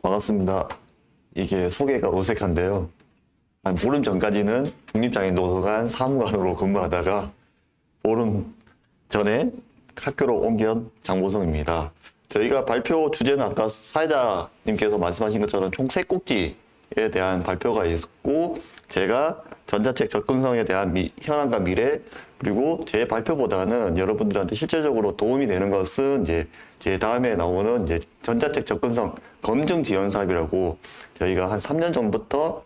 반갑습니다. 이게 소개가 어색한데요. 한 보름 전까지는 국립장애인도서관 사무관으로 근무하다가 보름 전에 학교로 옮겨 장보성입니다. 저희가 발표 주제는 아까 사회자님께서 말씀하신 것처럼 총 세 꼭지에 대한 발표가 있고, 제가 전자책 접근성에 대한 현안과 미래, 그리고 제 발표보다는 여러분들한테 실제적으로 도움이 되는 것은 이제 제 다음에 나오는 이제 전자책 접근성 검증 지원 사업이라고, 저희가 한 3년 전부터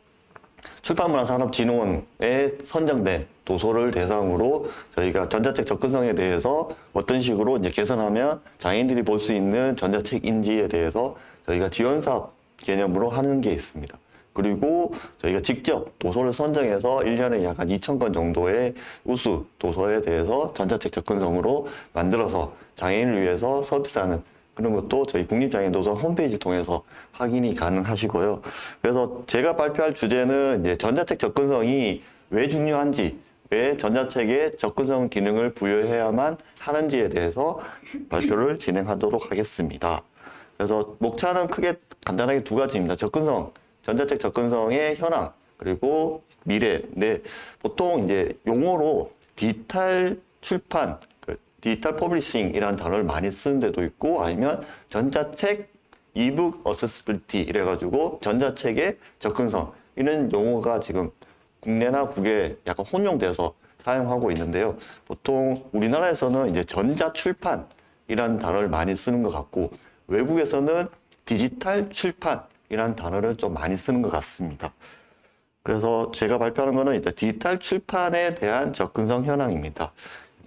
출판문화산업진흥원에 선정된 도서를 대상으로 저희가 전자책 접근성에 대해서 어떤 식으로 이제 개선하면 장애인들이 볼 수 있는 전자책인지에 대해서 저희가 지원 사업 개념으로 하는 게 있습니다. 그리고 저희가 직접 도서를 선정해서 1년에 약 한 2,000건 정도의 우수 도서에 대해서 전자책 접근성으로 만들어서 장애인을 위해서 서비스하는 그런 것도 저희 국립장애인도서 홈페이지 통해서 확인이 가능하시고요. 그래서 제가 발표할 주제는 이제 전자책 접근성이 왜 중요한지, 왜 전자책에 접근성 기능을 부여해야만 하는지에 대해서 발표를 진행하도록 하겠습니다. 그래서 목차는 크게 간단하게 두 가지입니다. 접근성, 전자책 접근성의 현황, 그리고 미래. 네, 보통 이제 용어로 디지털 출판, 디지털 퍼블리싱이라는 단어를 많이 쓰는 데도 있고, 아니면 전자책 이북 어세시빌리티 이래가지고 전자책의 접근성, 이런 용어가 지금 국내나 국외에 약간 혼용돼서 사용하고 있는데요. 보통 우리나라에서는 이제 전자출판이라는 단어를 많이 쓰는 것 같고, 외국에서는 디지털 출판이라는 단어를 좀 많이 쓰는 것 같습니다. 그래서 제가 발표하는 거는 일단 디지털 출판에 대한 접근성 현황입니다.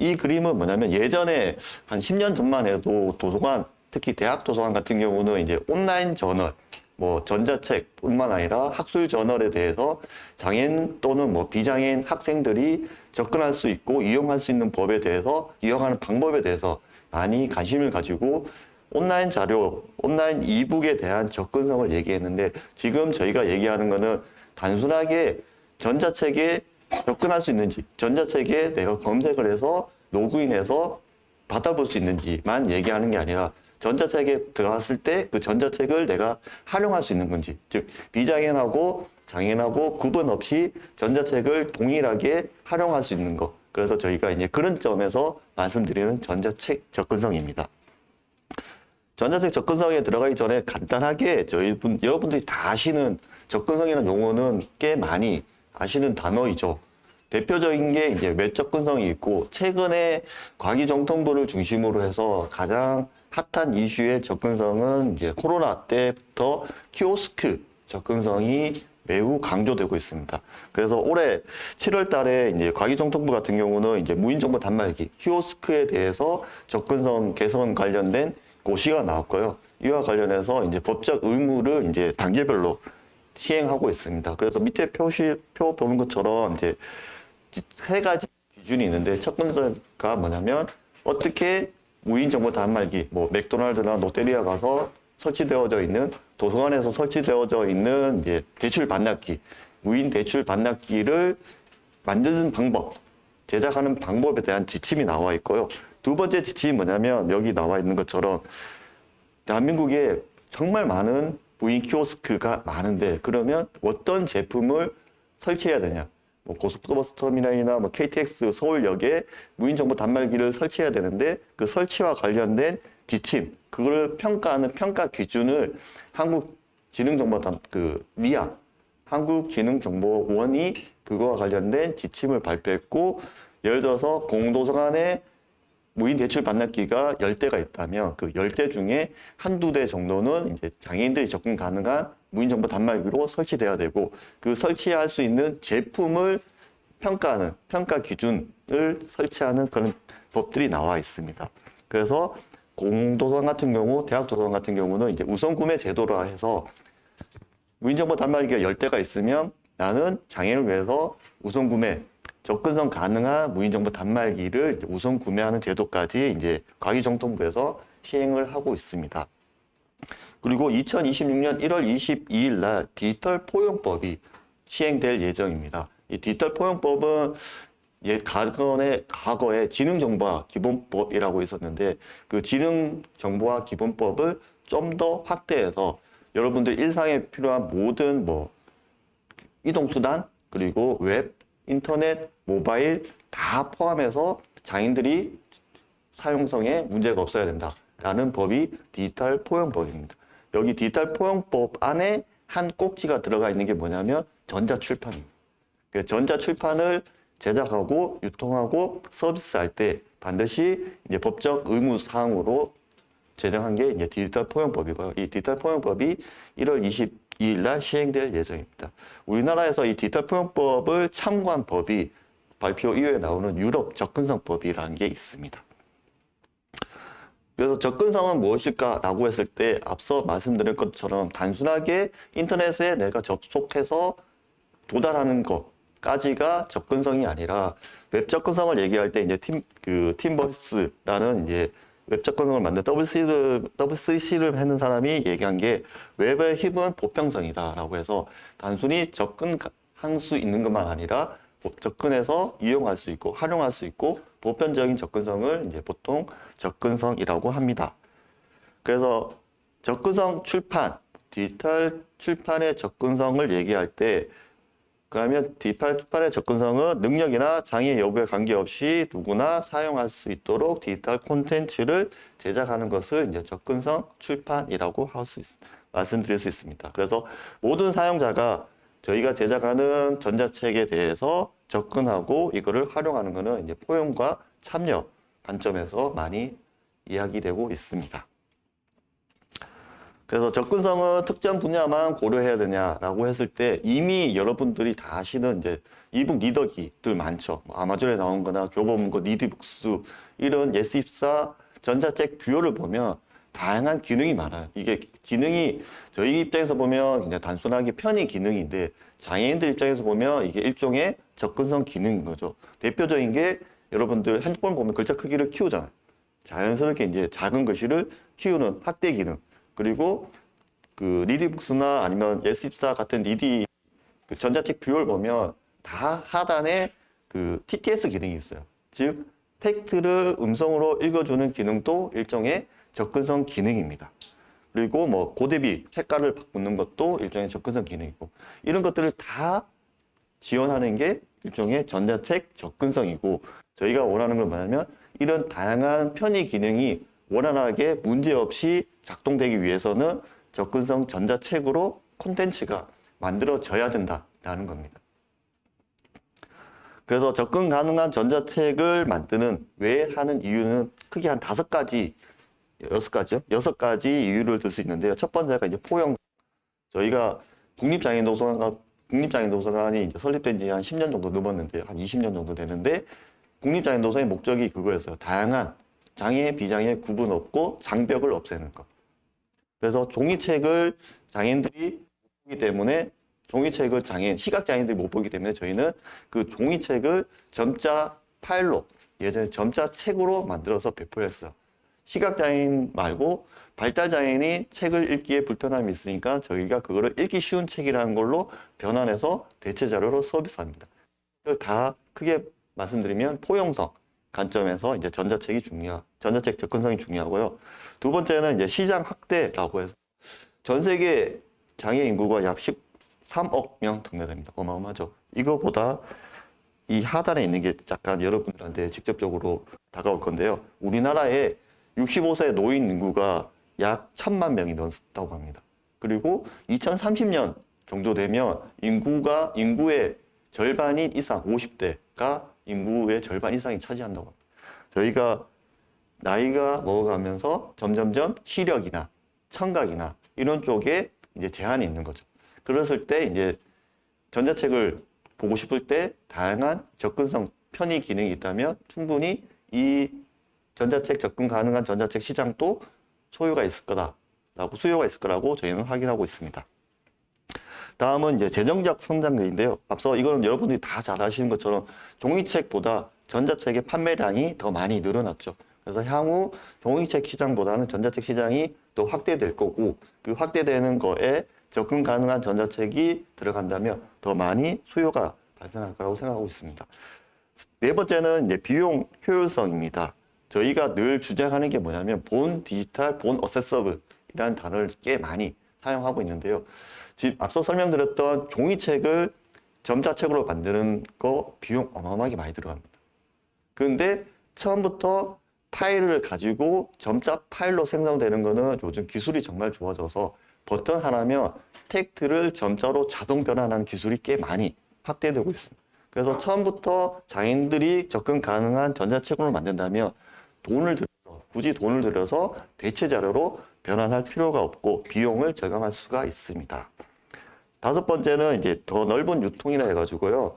이 그림은 뭐냐면, 예전에 한 10년 전만 해도 도서관, 특히 대학 도서관 같은 경우는 이제 온라인 저널, 뭐 전자책뿐만 아니라 학술 저널에 대해서 장애인 또는 뭐 비장애인 학생들이 접근할 수 있고 이용할 수 있는 법에 대해서, 이용하는 방법에 대해서 많이 관심을 가지고 온라인 자료, 온라인 이북에 대한 접근성을 얘기했는데, 지금 저희가 얘기하는 거는 단순하게 전자책에 접근할 수 있는지, 전자책에 내가 검색을 해서 로그인해서 받아볼 수 있는지만 얘기하는 게 아니라, 전자책에 들어갔을 때 그 전자책을 내가 활용할 수 있는 건지, 즉 비장애인하고 장애인하고 구분 없이 전자책을 동일하게 활용할 수 있는 것. 그래서 저희가 이제 그런 점에서 말씀드리는 전자책 접근성입니다. 전자책 접근성에 들어가기 전에 간단하게 여러분들이 다 아시는 접근성이라는 용어는 꽤 많이 아시는 단어이죠. 대표적인 게 이제 웹 접근성이 있고, 최근에 과기정통부를 중심으로 해서 가장 핫한 이슈의 접근성은 이제 코로나 때부터 키오스크 접근성이 매우 강조되고 있습니다. 그래서 올해 7월 달에 이제 과기정통부 같은 경우는 이제 무인정보 단말기 키오스크에 대해서 접근성 개선 관련된 고시가 나왔고요. 이와 관련해서 이제 법적 의무를 이제 단계별로 시행하고 있습니다. 그래서 밑에 표 보는 것처럼 이제 세 가지 기준이 있는데, 첫 번째가 뭐냐면, 어떻게 무인 정보 단말기, 뭐 맥도날드나 롯데리아 가서 설치되어져 있는, 도서관에서 설치되어져 있는 이제 대출 반납기, 무인 대출 반납기를 만드는 방법, 제작하는 방법에 대한 지침이 나와 있고요. 두 번째 지침이 뭐냐면, 여기 나와 있는 것처럼 대한민국에 정말 많은 무인 키오스크가 많은데, 그러면 어떤 제품을 설치해야 되냐? 뭐 고속버스 터미널이나 뭐 KTX 서울역에 무인 정보 단말기를 설치해야 되는데, 그 설치와 관련된 지침, 그걸 평가하는 평가 기준을 리아 한국지능정보원이 그거와 관련된 지침을 발표했고, 예를 들어서 공도서관에 무인 대출 반납기가 10대가 있다면 그 10대 중에 한두 대 정도는 이제 장애인들이 접근 가능한 무인정보 단말기로 설치돼야 되고, 그 설치할 수 있는 제품을 평가하는 평가 기준을 설치하는 그런 법들이 나와 있습니다. 그래서 공도서관 같은 경우, 대학 도서관 같은 경우는 이제 우선 구매 제도라 해서 무인정보 단말기가 10대가 있으면 나는 장애인을 위해서 우선 구매, 접근성 가능한 무인정보 단말기를 우선 구매하는 제도까지 이제 과기정통부에서 시행을 하고 있습니다. 그리고 2026년 1월 22일 날 디지털 포용법이 시행될 예정입니다. 이 디지털 포용법은 과거에 지능정보화 기본법이라고 있었는데, 그 지능정보화 기본법을 좀 더 확대해서 여러분들 일상에 필요한 모든 뭐 이동수단, 그리고 웹, 인터넷, 모바일 다 포함해서 장애인들이 사용성에 문제가 없어야 된다라는 법이 디지털 포용법입니다. 여기 디지털 포용법 안에 한 꼭지가 들어가 있는 게 뭐냐면 전자출판입니다. 전자출판을 제작하고 유통하고 서비스할 때 반드시 이제 법적 의무 사항으로 제정한 게 이제 디지털 포용법이고요. 이 디지털 포용법이 1월 22일 날 시행될 예정입니다. 우리나라에서 이 디지털 포용법을 참고한 법이 발표 이후에 나오는 유럽 접근성법이라는 게 있습니다. 그래서 접근성은 무엇일까라고 했을 때 앞서 말씀드린 것처럼 단순하게 인터넷에 내가 접속해서 도달하는 것까지가 접근성이 아니라 웹 접근성을 얘기할 때 이제 팀버스라는 이제 웹 접근성을 만든 WCC를 하는 사람이 얘기한 게 웹의 힘은 보편성이다라고 해서 단순히 접근할 수 있는 것만 아니라 접근해서 이용할 수 있고 활용할 수 있고 보편적인 접근성을 이제 보통 접근성이라고 합니다. 그래서 접근성 출판, 디지털 출판의 접근성을 얘기할 때 그러면 디지털 출판의 접근성은 능력이나 장애 여부에 관계없이 누구나 사용할 수 있도록 디지털 콘텐츠를 제작하는 것을 이제 접근성 출판이라고 말씀드릴 수 있습니다. 그래서 모든 사용자가 저희가 제작하는 전자책에 대해서 접근하고 이거를 활용하는 것은 이제 포용과 참여 관점에서 많이 이야기되고 있습니다. 그래서 접근성은 특정 분야만 고려해야 되냐라고 했을 때 이미 여러분들이 다 아시는 이제 이북 리더기들 많죠. 아마존에 나온 거나 교보문고, 리디북스 이런 예스24 전자책 뷰어를 보면 다양한 기능이 많아요. 이게 기능이 저희 입장에서 보면 그냥 단순하게 편의 기능인데 장애인들 입장에서 보면 이게 일종의 접근성 기능인 거죠. 대표적인 게 여러분들 핸드폰 보면 글자 크기를 키우잖아요. 자연스럽게 이제 작은 글씨를 키우는 확대 기능. 그리고 그 리디북스나 아니면 예스24 같은 그 전자책 뷰어를 보면 다 하단에 그 TTS 기능이 있어요. 즉 텍스트를 음성으로 읽어주는 기능도 일종의 접근성 기능입니다. 그리고 뭐 고대비 색깔을 바꾸는 것도 일종의 접근성 기능이고 이런 것들을 다 지원하는 게 일종의 전자책 접근성이고 저희가 원하는 건 뭐냐면 이런 다양한 편의 기능이 원활하게 문제없이 작동되기 위해서는 접근성 전자책으로 콘텐츠가 만들어져야 된다라는 겁니다. 그래서 접근 가능한 전자책을 만드는 왜 하는 이유는 크게 한 5가지, 6가지요? 6가지 이유를 들 수 있는데요. 첫 번째가 이제 포용. 저희가 국립장애인도서관이 이제 설립된 지 한 10년 정도 넘었는데요. 한 20년 정도 되는데 국립장애인도서관의 목적이 그거였어요. 다양한 장애, 비장애 구분 없고 장벽을 없애는 것. 그래서 종이책을 장애인들이 못 보기 때문에 시각장애인들이 못 보기 때문에 저희는 그 종이책을 점자 파일로 예전에 점자 책으로 만들어서 배포를 했어요. 시각장애인 말고 발달장애인이 책을 읽기에 불편함이 있으니까 저희가 그거를 읽기 쉬운 책이라는 걸로 변환해서 대체 자료로 서비스합니다. 이걸 다 크게 말씀드리면 포용성 관점에서 이제 전자책 접근성이 중요하고요. 두 번째는 이제 시장 확대라고 해서 전 세계 장애 인구가 약 13억 명 등록됩니다. 어마어마하죠. 이거보다 이 하단에 있는 게 약간 여러분들한테 직접적으로 다가올 건데요. 우리나라에 65세 노인 인구가 약 1,000만 명이 넘었다고 합니다. 그리고 2030년 정도 되면 인구의 절반인 이상, 50대가 인구의 절반 이상이 차지한다고 합니다. 저희가 나이가 먹어가면서 점점점 시력이나 청각이나 이런 쪽에 이제 제한이 있는 거죠. 그랬을 때 이제 전자책을 보고 싶을 때 다양한 접근성 편의 기능이 있다면 충분히 이 접근 가능한 전자책 시장도 수요가 있을 거라고 저희는 확인하고 있습니다. 다음은 이제 재정적 성장률인데요. 앞서 이거는 여러분들이 다 잘 아시는 것처럼 종이책보다 전자책의 판매량이 더 많이 늘어났죠. 그래서 향후 종이책 시장보다는 전자책 시장이 더 확대될 거고 그 확대되는 거에 접근 가능한 전자책이 들어간다면 더 많이 수요가 발생할 거라고 생각하고 있습니다. 네 번째는 이제 비용 효율성입니다. 저희가 늘 주장하는 게 뭐냐면 본 디지털, 본 어세서블이라는 단어를 꽤 많이 사용하고 있는데요. 지금 앞서 설명드렸던 종이책을 점자책으로 만드는 거 비용 어마어마하게 많이 들어갑니다. 그런데 처음부터 파일을 가지고 점자 파일로 생성되는 거는 요즘 기술이 정말 좋아져서 버튼 하나면 텍스트를 점자로 자동 변환하는 기술이 꽤 많이 확대되고 있습니다. 그래서 처음부터 장애인들이 접근 가능한 전자책으로 만든다면 굳이 돈을 들여서 대체 자료로 변환할 필요가 없고 비용을 절감할 수가 있습니다. 다섯 번째는 이제 더 넓은 유통이라 해가지고요.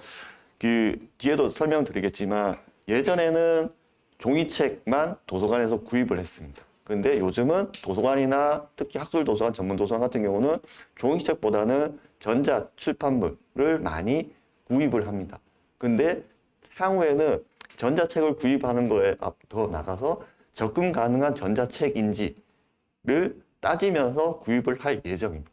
그 뒤에도 설명드리겠지만 예전에는 종이책만 도서관에서 구입을 했습니다. 근데 요즘은 도서관이나 특히 학술 도서관, 전문 도서관 같은 경우는 종이책보다는 전자 출판물을 많이 구입을 합니다. 근데 향후에는 전자책을 구입하는 거에 더 나가서 접근 가능한 전자책인지를 따지면서 구입을 할 예정입니다.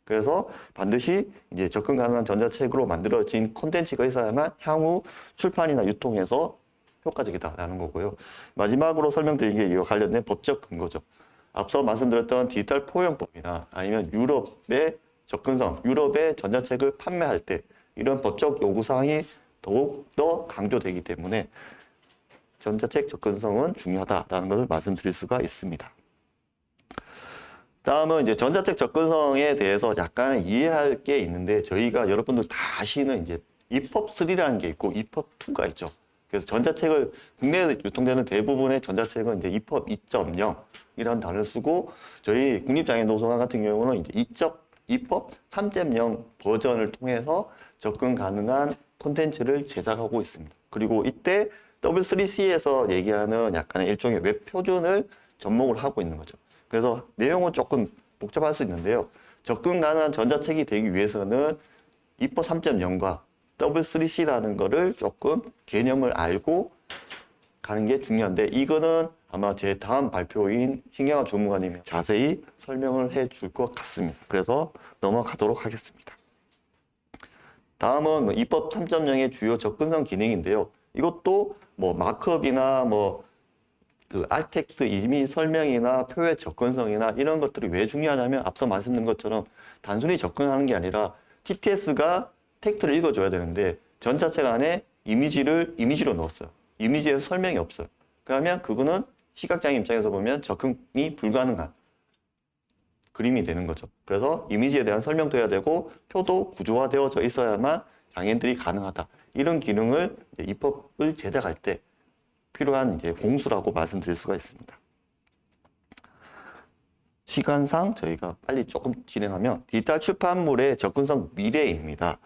그래서 반드시 이제 접근 가능한 전자책으로 만들어진 콘텐츠가 있어야만 향후 출판이나 유통에서 효과적이다라는 거고요. 마지막으로 설명드린 게 이와 관련된 법적 근거죠. 앞서 말씀드렸던 디지털 포용법이나 아니면 유럽의 접근성, 유럽의 전자책을 판매할 때 이런 법적 요구사항이 더욱더 강조되기 때문에 전자책 접근성은 중요하다라는 것을 말씀드릴 수가 있습니다. 다음은 이제 전자책 접근성에 대해서 약간 이해할 게 있는데 저희가 여러분들 다 아시는 이제 EPUB3라는 게 있고 EPUB2가 있죠. 그래서 전자책을 국내에 유통되는 대부분의 전자책은 이제 EPUB 2.0이라는 단어를 쓰고 저희 국립장애인도서관 같은 경우는 이제 EPUB 3.0 버전을 통해서 접근 가능한 콘텐츠를 제작하고 있습니다. 그리고 이때 W3C에서 얘기하는 약간의 일종의 웹 표준을 접목을 하고 있는 거죠. 그래서 내용은 조금 복잡할 수 있는데요. 접근 가능한 전자책이 되기 위해서는 EPUB 3.0과 W3C라는 거를 조금 개념을 알고 가는 게 중요한데 이거는 아마 제 다음 발표인 신경화 주무관님이 자세히 설명을 해줄 것 같습니다. 그래서 넘어가도록 하겠습니다. 다음은 EPUB 3.0의 주요 접근성 기능인데요. 이것도 뭐 마크업이나 그 알텍스트 이미 설명이나 표의 접근성이나 이런 것들이 왜 중요하냐면 앞서 말씀드린 것처럼 단순히 접근하는 게 아니라 TTS가 텍스트를 읽어줘야 되는데 전자책 안에 이미지로 넣었어요. 이미지에서 설명이 없어요. 그러면 그거는 시각장애인 입장에서 보면 접근이 불가능한 그림이 되는 거죠. 그래서 이미지에 대한 설명도 해야 되고 표도 구조화되어져 있어야만 장애인들이 가능하다. 이런 기능을 EPUB을 제작할 때 필요한 이제 공수라고 말씀드릴 수가 있습니다. 시간상 저희가 빨리 조금 진행하면 디지털 출판물의 접근성 미래입니다.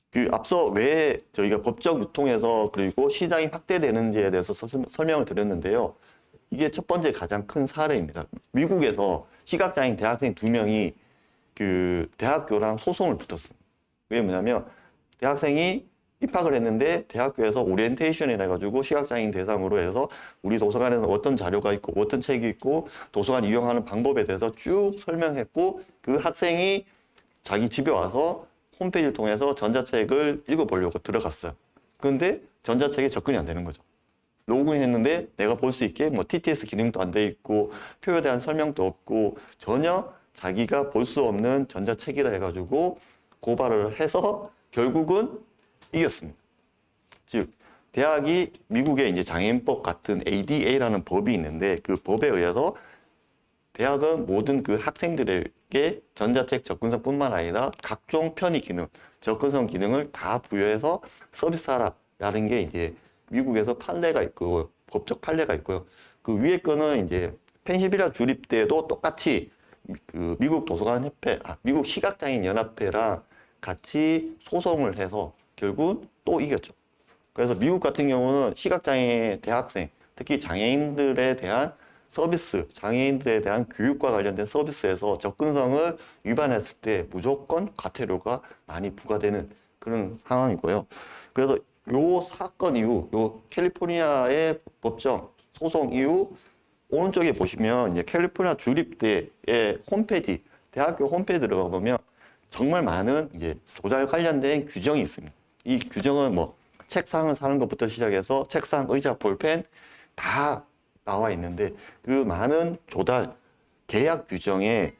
그 앞서 왜 저희가 법적 유통에서 그리고 시장이 확대되는지에 대해서 설명을 드렸는데요. 이게 첫 번째 가장 큰 사례입니다. 미국에서 시각장애인 대학생 2명이 그 대학교랑 소송을 붙었습니다. 그게 뭐냐면 대학생이 입학을 했는데 대학교에서 오리엔테이션이라 해가지고 시각장애인 대상으로 해서 우리 도서관에는 어떤 자료가 있고 어떤 책이 있고 도서관 이용하는 방법에 대해서 쭉 설명했고 그 학생이 자기 집에 와서 홈페이지를 통해서 전자책을 읽어보려고 들어갔어요. 그런데 전자책에 접근이 안 되는 거죠. 로그인했는데 내가 볼 수 있게 뭐 TTS 기능도 안 돼 있고 표에 대한 설명도 없고 전혀 자기가 볼 수 없는 전자책이라 해가지고 고발을 해서 결국은 이겼습니다. 즉 대학이 미국의 이제 장애인법 같은 ADA라는 법이 있는데 그 법에 의해서 대학은 모든 그 학생들에게 전자책 접근성뿐만 아니라 각종 편의 기능, 접근성 기능을 다 부여해서 서비스하라라는 게 이제 미국에서 판례가 있고 법적 판례가 있고요. 그 위에 거는 이제 펜실베니아 주립 때도 똑같이 그 미국 도서관 협회, 미국 시각장애인 연합회랑 같이 소송을 해서 결국 또 이겼죠. 그래서 미국 같은 경우는 시각장애 대학생, 특히 장애인들에 대한 서비스, 장애인들에 대한 교육과 관련된 서비스에서 접근성을 위반했을 때 무조건 과태료가 많이 부과되는 그런 상황이고요. 그래서 요 사건 이후, 요 캘리포니아의 법정 소송 이후 오른쪽에 보시면 이제 캘리포니아 주립대의 홈페이지, 대학교 홈페이지 들어가 보면 정말 많은 이제 조달 관련된 규정이 있습니다. 이 규정은 뭐 책상을 사는 것부터 시작해서 책상, 의자, 볼펜 다 나와 있는데 그 많은 조달 계약 규정에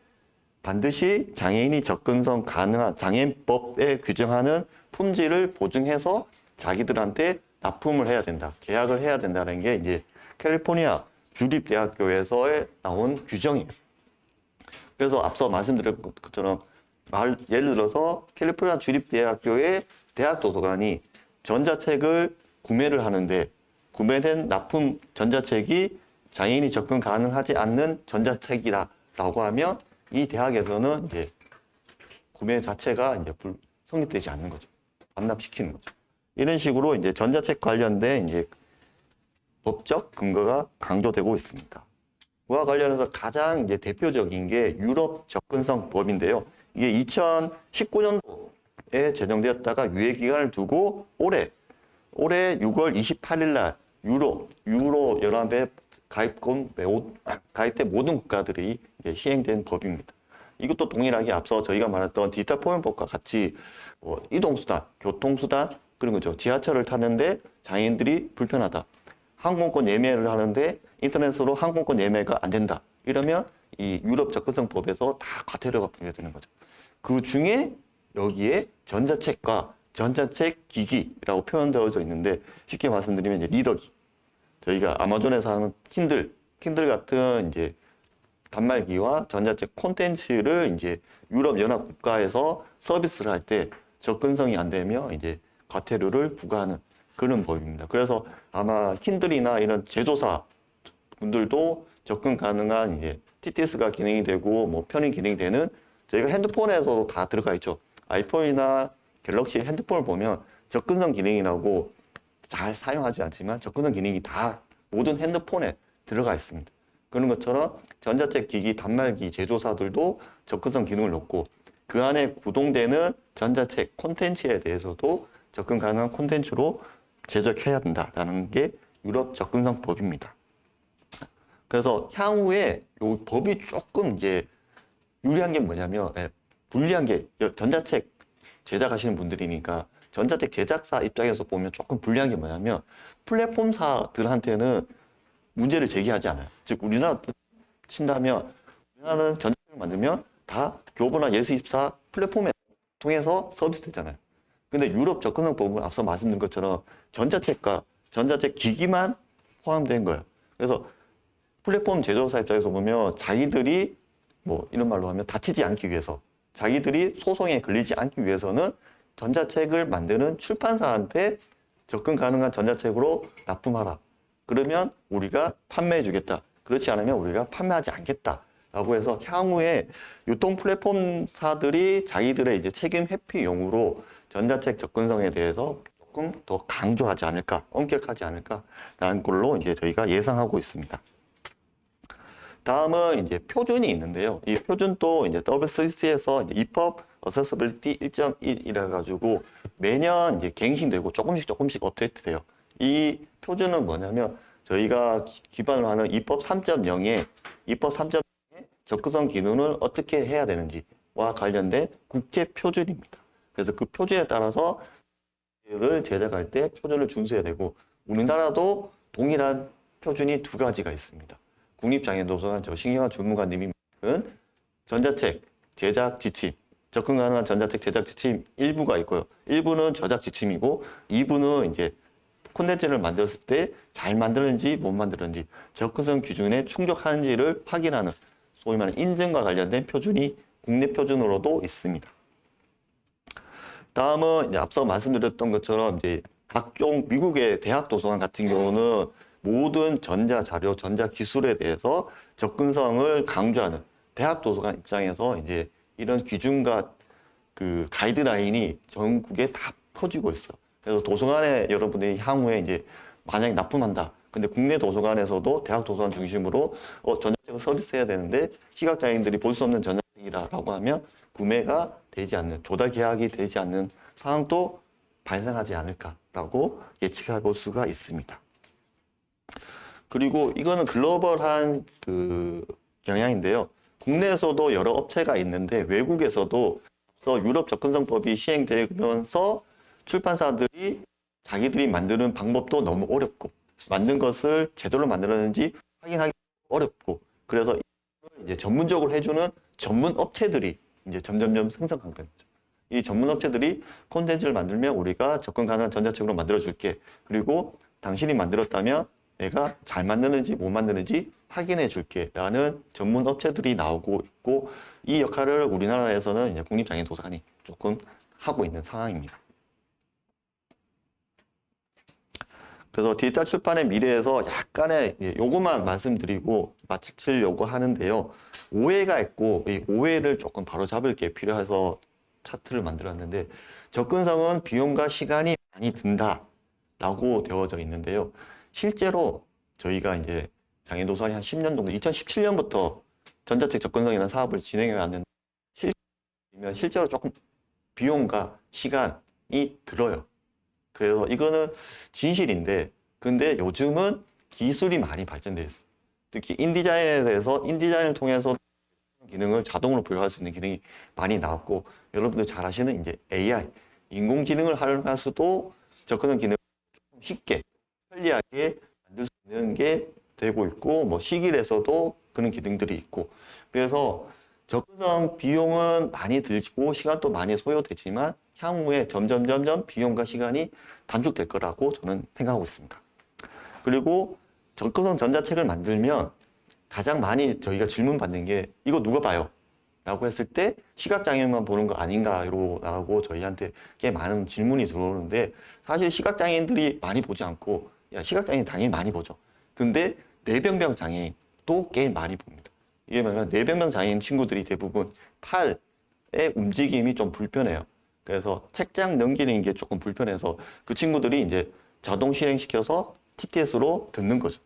반드시 장애인이 접근성 가능한 장애인법에 규정하는 품질을 보증해서 자기들한테 납품을 해야 된다. 계약을 해야 된다는 게 이제 캘리포니아 주립대학교에서 나온 규정이에요. 그래서 앞서 말씀드린 것처럼 예를 들어서 캘리포니아 주립대학교의 대학도서관이 전자책을 구매를 하는데 구매된 납품 전자책이 장애인이 접근 가능하지 않는 전자책이라고 하면 이 대학에서는 이제 구매 자체가 이제 성립되지 않는 거죠. 반납시키는 거죠. 이런 식으로 이제 전자책 관련된 이제 법적 근거가 강조되고 있습니다. 그와 관련해서 가장 이제 대표적인 게 유럽 접근성 법인데요. 이게 2019년도에 제정되었다가 유예 기간을 두고 올해 6월 28일 날 유로 연합에 가입된 모든 국가들이 이제 시행된 법입니다. 이것도 동일하게 앞서 저희가 말했던 디지털 포용법과 같이 이동수단, 교통수단, 그리고 지하철을 타는데 장애인들이 불편하다. 항공권 예매를 하는데 인터넷으로 항공권 예매가 안 된다. 이러면 이 유럽 접근성 법에서 다 과태료가 부과되는 거죠. 그 중에 여기에 전자책과 전자책 기기라고 표현되어져 있는데 쉽게 말씀드리면 이제 리더기. 저희가 아마존에서 하는 킨들 같은 이제 단말기와 전자책 콘텐츠를 이제 유럽 연합 국가에서 서비스를 할 때 접근성이 안 되면 이제 과태료를 부과하는 그런 법입니다. 그래서 아마 킨들이나 이런 제조사 분들도 접근 가능한 이제 TTS가 기능이 되고 뭐 편의 기능이 되는 저희가 핸드폰에서도 다 들어가 있죠. 아이폰이나 갤럭시 핸드폰을 보면 접근성 기능이라고 잘 사용하지 않지만 접근성 기능이 다 모든 핸드폰에 들어가 있습니다. 그런 것처럼 전자책 기기 단말기 제조사들도 접근성 기능을 넣고 그 안에 구동되는 전자책 콘텐츠에 대해서도 접근 가능한 콘텐츠로 제작해야 된다라는 게 유럽 접근성 법입니다. 그래서 향후에 이 법이 조금 이제 유리한 게 뭐냐면 불리한 게 전자책 제작하시는 분들이니까 전자책 제작사 입장에서 보면 조금 불리한 게 뭐냐면 플랫폼사들한테는 문제를 제기하지 않아요. 즉 우리나라 친다면 우리나라는 전자책을 만들면 다 교보나 예스24 플랫폼에 통해서 서비스 되잖아요. 근데 유럽 접근성 법은 앞서 말씀드린 것처럼 전자책과 전자책 기기만 포함된 거예요. 그래서 플랫폼 제조사 입장에서 보면 자기들이 뭐 이런 말로 하면 다치지 않기 위해서 자기들이 소송에 걸리지 않기 위해서는 전자책을 만드는 출판사한테 접근 가능한 전자책으로 납품하라. 그러면 우리가 판매해 주겠다. 그렇지 않으면 우리가 판매하지 않겠다. 라고 해서 향후에 유통 플랫폼사들이 자기들의 이제 책임 회피용으로 전자책 접근성에 대해서 조금 더 강조하지 않을까, 엄격하지 않을까라는 걸로 이제 저희가 예상하고 있습니다. 다음은 이제 표준이 있는데요. 이 표준도 이제 WCC에서 이제 EPUB Accessibility 1.1이라 가지고 매년 이제 갱신되고 조금씩 업데이트 돼요. 이 표준은 뭐냐면 저희가 기반으로 하는 EPUB 3.0에 접근성 기능을 어떻게 해야 되는지와 관련된 국제 표준입니다. 그래서 그 표준에 따라서 를 제작할 때 표준을 준수해야 되고 우리나라도 동일한 표준이 두 가지가 있습니다. 국립장애도서관 신경환 주무관님이 만든 전자책 제작 지침, 접근 가능한 전자책 제작 지침 일부가 있고요. 일부는 저작 지침이고 2부는 이제 콘텐츠를 만들었을 때 잘 만들었는지 못 만들었는지 접근성 기준에 충족하는지를 확인하는 소위 말하는 인증과 관련된 표준이 국내 표준으로도 있습니다. 다음은 이제 앞서 말씀드렸던 것처럼 이제 각종 미국의 대학 도서관 같은 경우는 모든 전자 자료, 전자 기술에 대해서 접근성을 강조하는 대학 도서관 입장에서 이제 이런 기준과 그 가이드라인이 전국에 다 퍼지고 있어요. 그래서 도서관에 여러분들이 향후에 이제 만약에 납품한다. 근데 국내 도서관에서도 대학 도서관 중심으로 전자책을 서비스해야 되는데 시각장애인들이 볼 수 없는 전자책이라고 하면 구매가 되지 않는, 조달 계약이 되지 않는 상황도 발생하지 않을까라고 예측해 볼 수가 있습니다. 그리고 이거는 글로벌한 그 경향인데요. 국내에서도 여러 업체가 있는데 외국에서도 유럽 접근성법이 시행되면서 출판사들이 자기들이 만드는 방법도 너무 어렵고 만든 것을 제대로 만들었는지 확인하기 어렵고 그래서 이제 전문적으로 해주는 전문 업체들이 이제 점점점 생성한 거죠. 이 전문 업체들이 콘텐츠를 만들면 우리가 접근 가능한 전자책으로 만들어 줄게. 그리고 당신이 만들었다면 내가 잘 만드는지 못 만드는지 확인해 줄게. 라는 전문 업체들이 나오고 있고, 이 역할을 우리나라에서는 이제 국립장애인도서관이 조금 하고 있는 상황입니다. 그래서 디지털 출판의 미래에서 약간의 요것만 말씀드리고 마치려고 하는데요. 오해가 있고 이 오해를 조금 바로잡을 게 필요해서 차트를 만들었는데, 접근성은 비용과 시간이 많이 든다라고 되어져 있는데요. 실제로 저희가 이제 장애도서관이 한 10년 정도, 2017년부터 전자책 접근성이라는 사업을 진행해 왔는데, 실제로 조금 비용과 시간이 들어요. 그래서 이거는 진실인데, 근데 요즘은 기술이 많이 발전돼 있어요. 특히 인디자인에 대해서 인디자인을 통해서 기능을 자동으로 부여할 수 있는 기능이 많이 나왔고, 여러분들 잘 아시는 이제 AI, 인공지능을 활용할 수도 접근성 기능을 쉽게, 편리하게 만들 수 있는 게 되고 있고, 뭐 시길에서도 그런 기능들이 있고, 그래서 접근성 비용은 많이 들고 시간도 많이 소요되지만 향후에 점점 비용과 시간이 단축될 거라고 저는 생각하고 있습니다. 그리고 접근성 전자책을 만들면 가장 많이 저희가 질문받는 게 이거 누가 봐요? 라고 했을 때 시각장애인만 보는 거 아닌가요? 라고 저희한테 꽤 많은 질문이 들어오는데, 사실 시각장애인들이 많이 보지 않고, 야, 시각장애인 당연히 많이 보죠. 근데 뇌병변 장애인도 꽤 많이 봅니다. 이게 뭐냐면 뇌병변 장애인 친구들이 대부분 팔의 움직임이 좀 불편해요. 그래서 책장 넘기는 게 조금 불편해서 그 친구들이 이제 자동 실행시켜서 TTS로 듣는 거죠.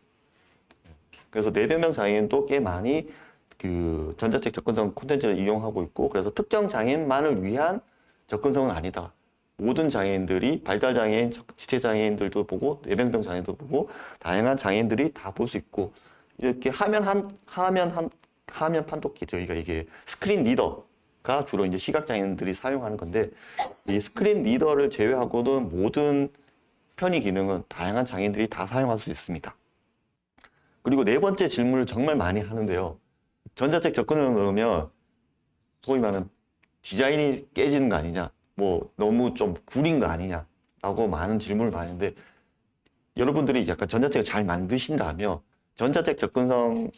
그래서 뇌변명 장애인도 꽤 많이 그 전자책 접근성 콘텐츠를 이용하고 있고, 그래서 특정 장애인만을 위한 접근성은 아니다. 모든 장애인들이, 발달 장애인, 지체 장애인들도 보고 뇌병변 장애인도 보고 다양한 장애인들이 다 볼 수 있고, 이렇게 화면 판독기, 저희가 이게 스크린 리더가 주로 이제 시각 장애인들이 사용하는 건데, 이 스크린 리더를 제외하고는 모든 편의 기능은 다양한 장애인들이 다 사용할 수 있습니다. 그리고 네 번째 질문을 정말 많이 하는데요. 전자책 접근을 넣으면 소위 말하는 디자인이 깨지는 거 아니냐, 뭐 너무 좀 구린 거 아니냐 라고 많은 질문을 받는데, 여러분들이 약간 전자책을 잘 만드신다면 전자책 접근성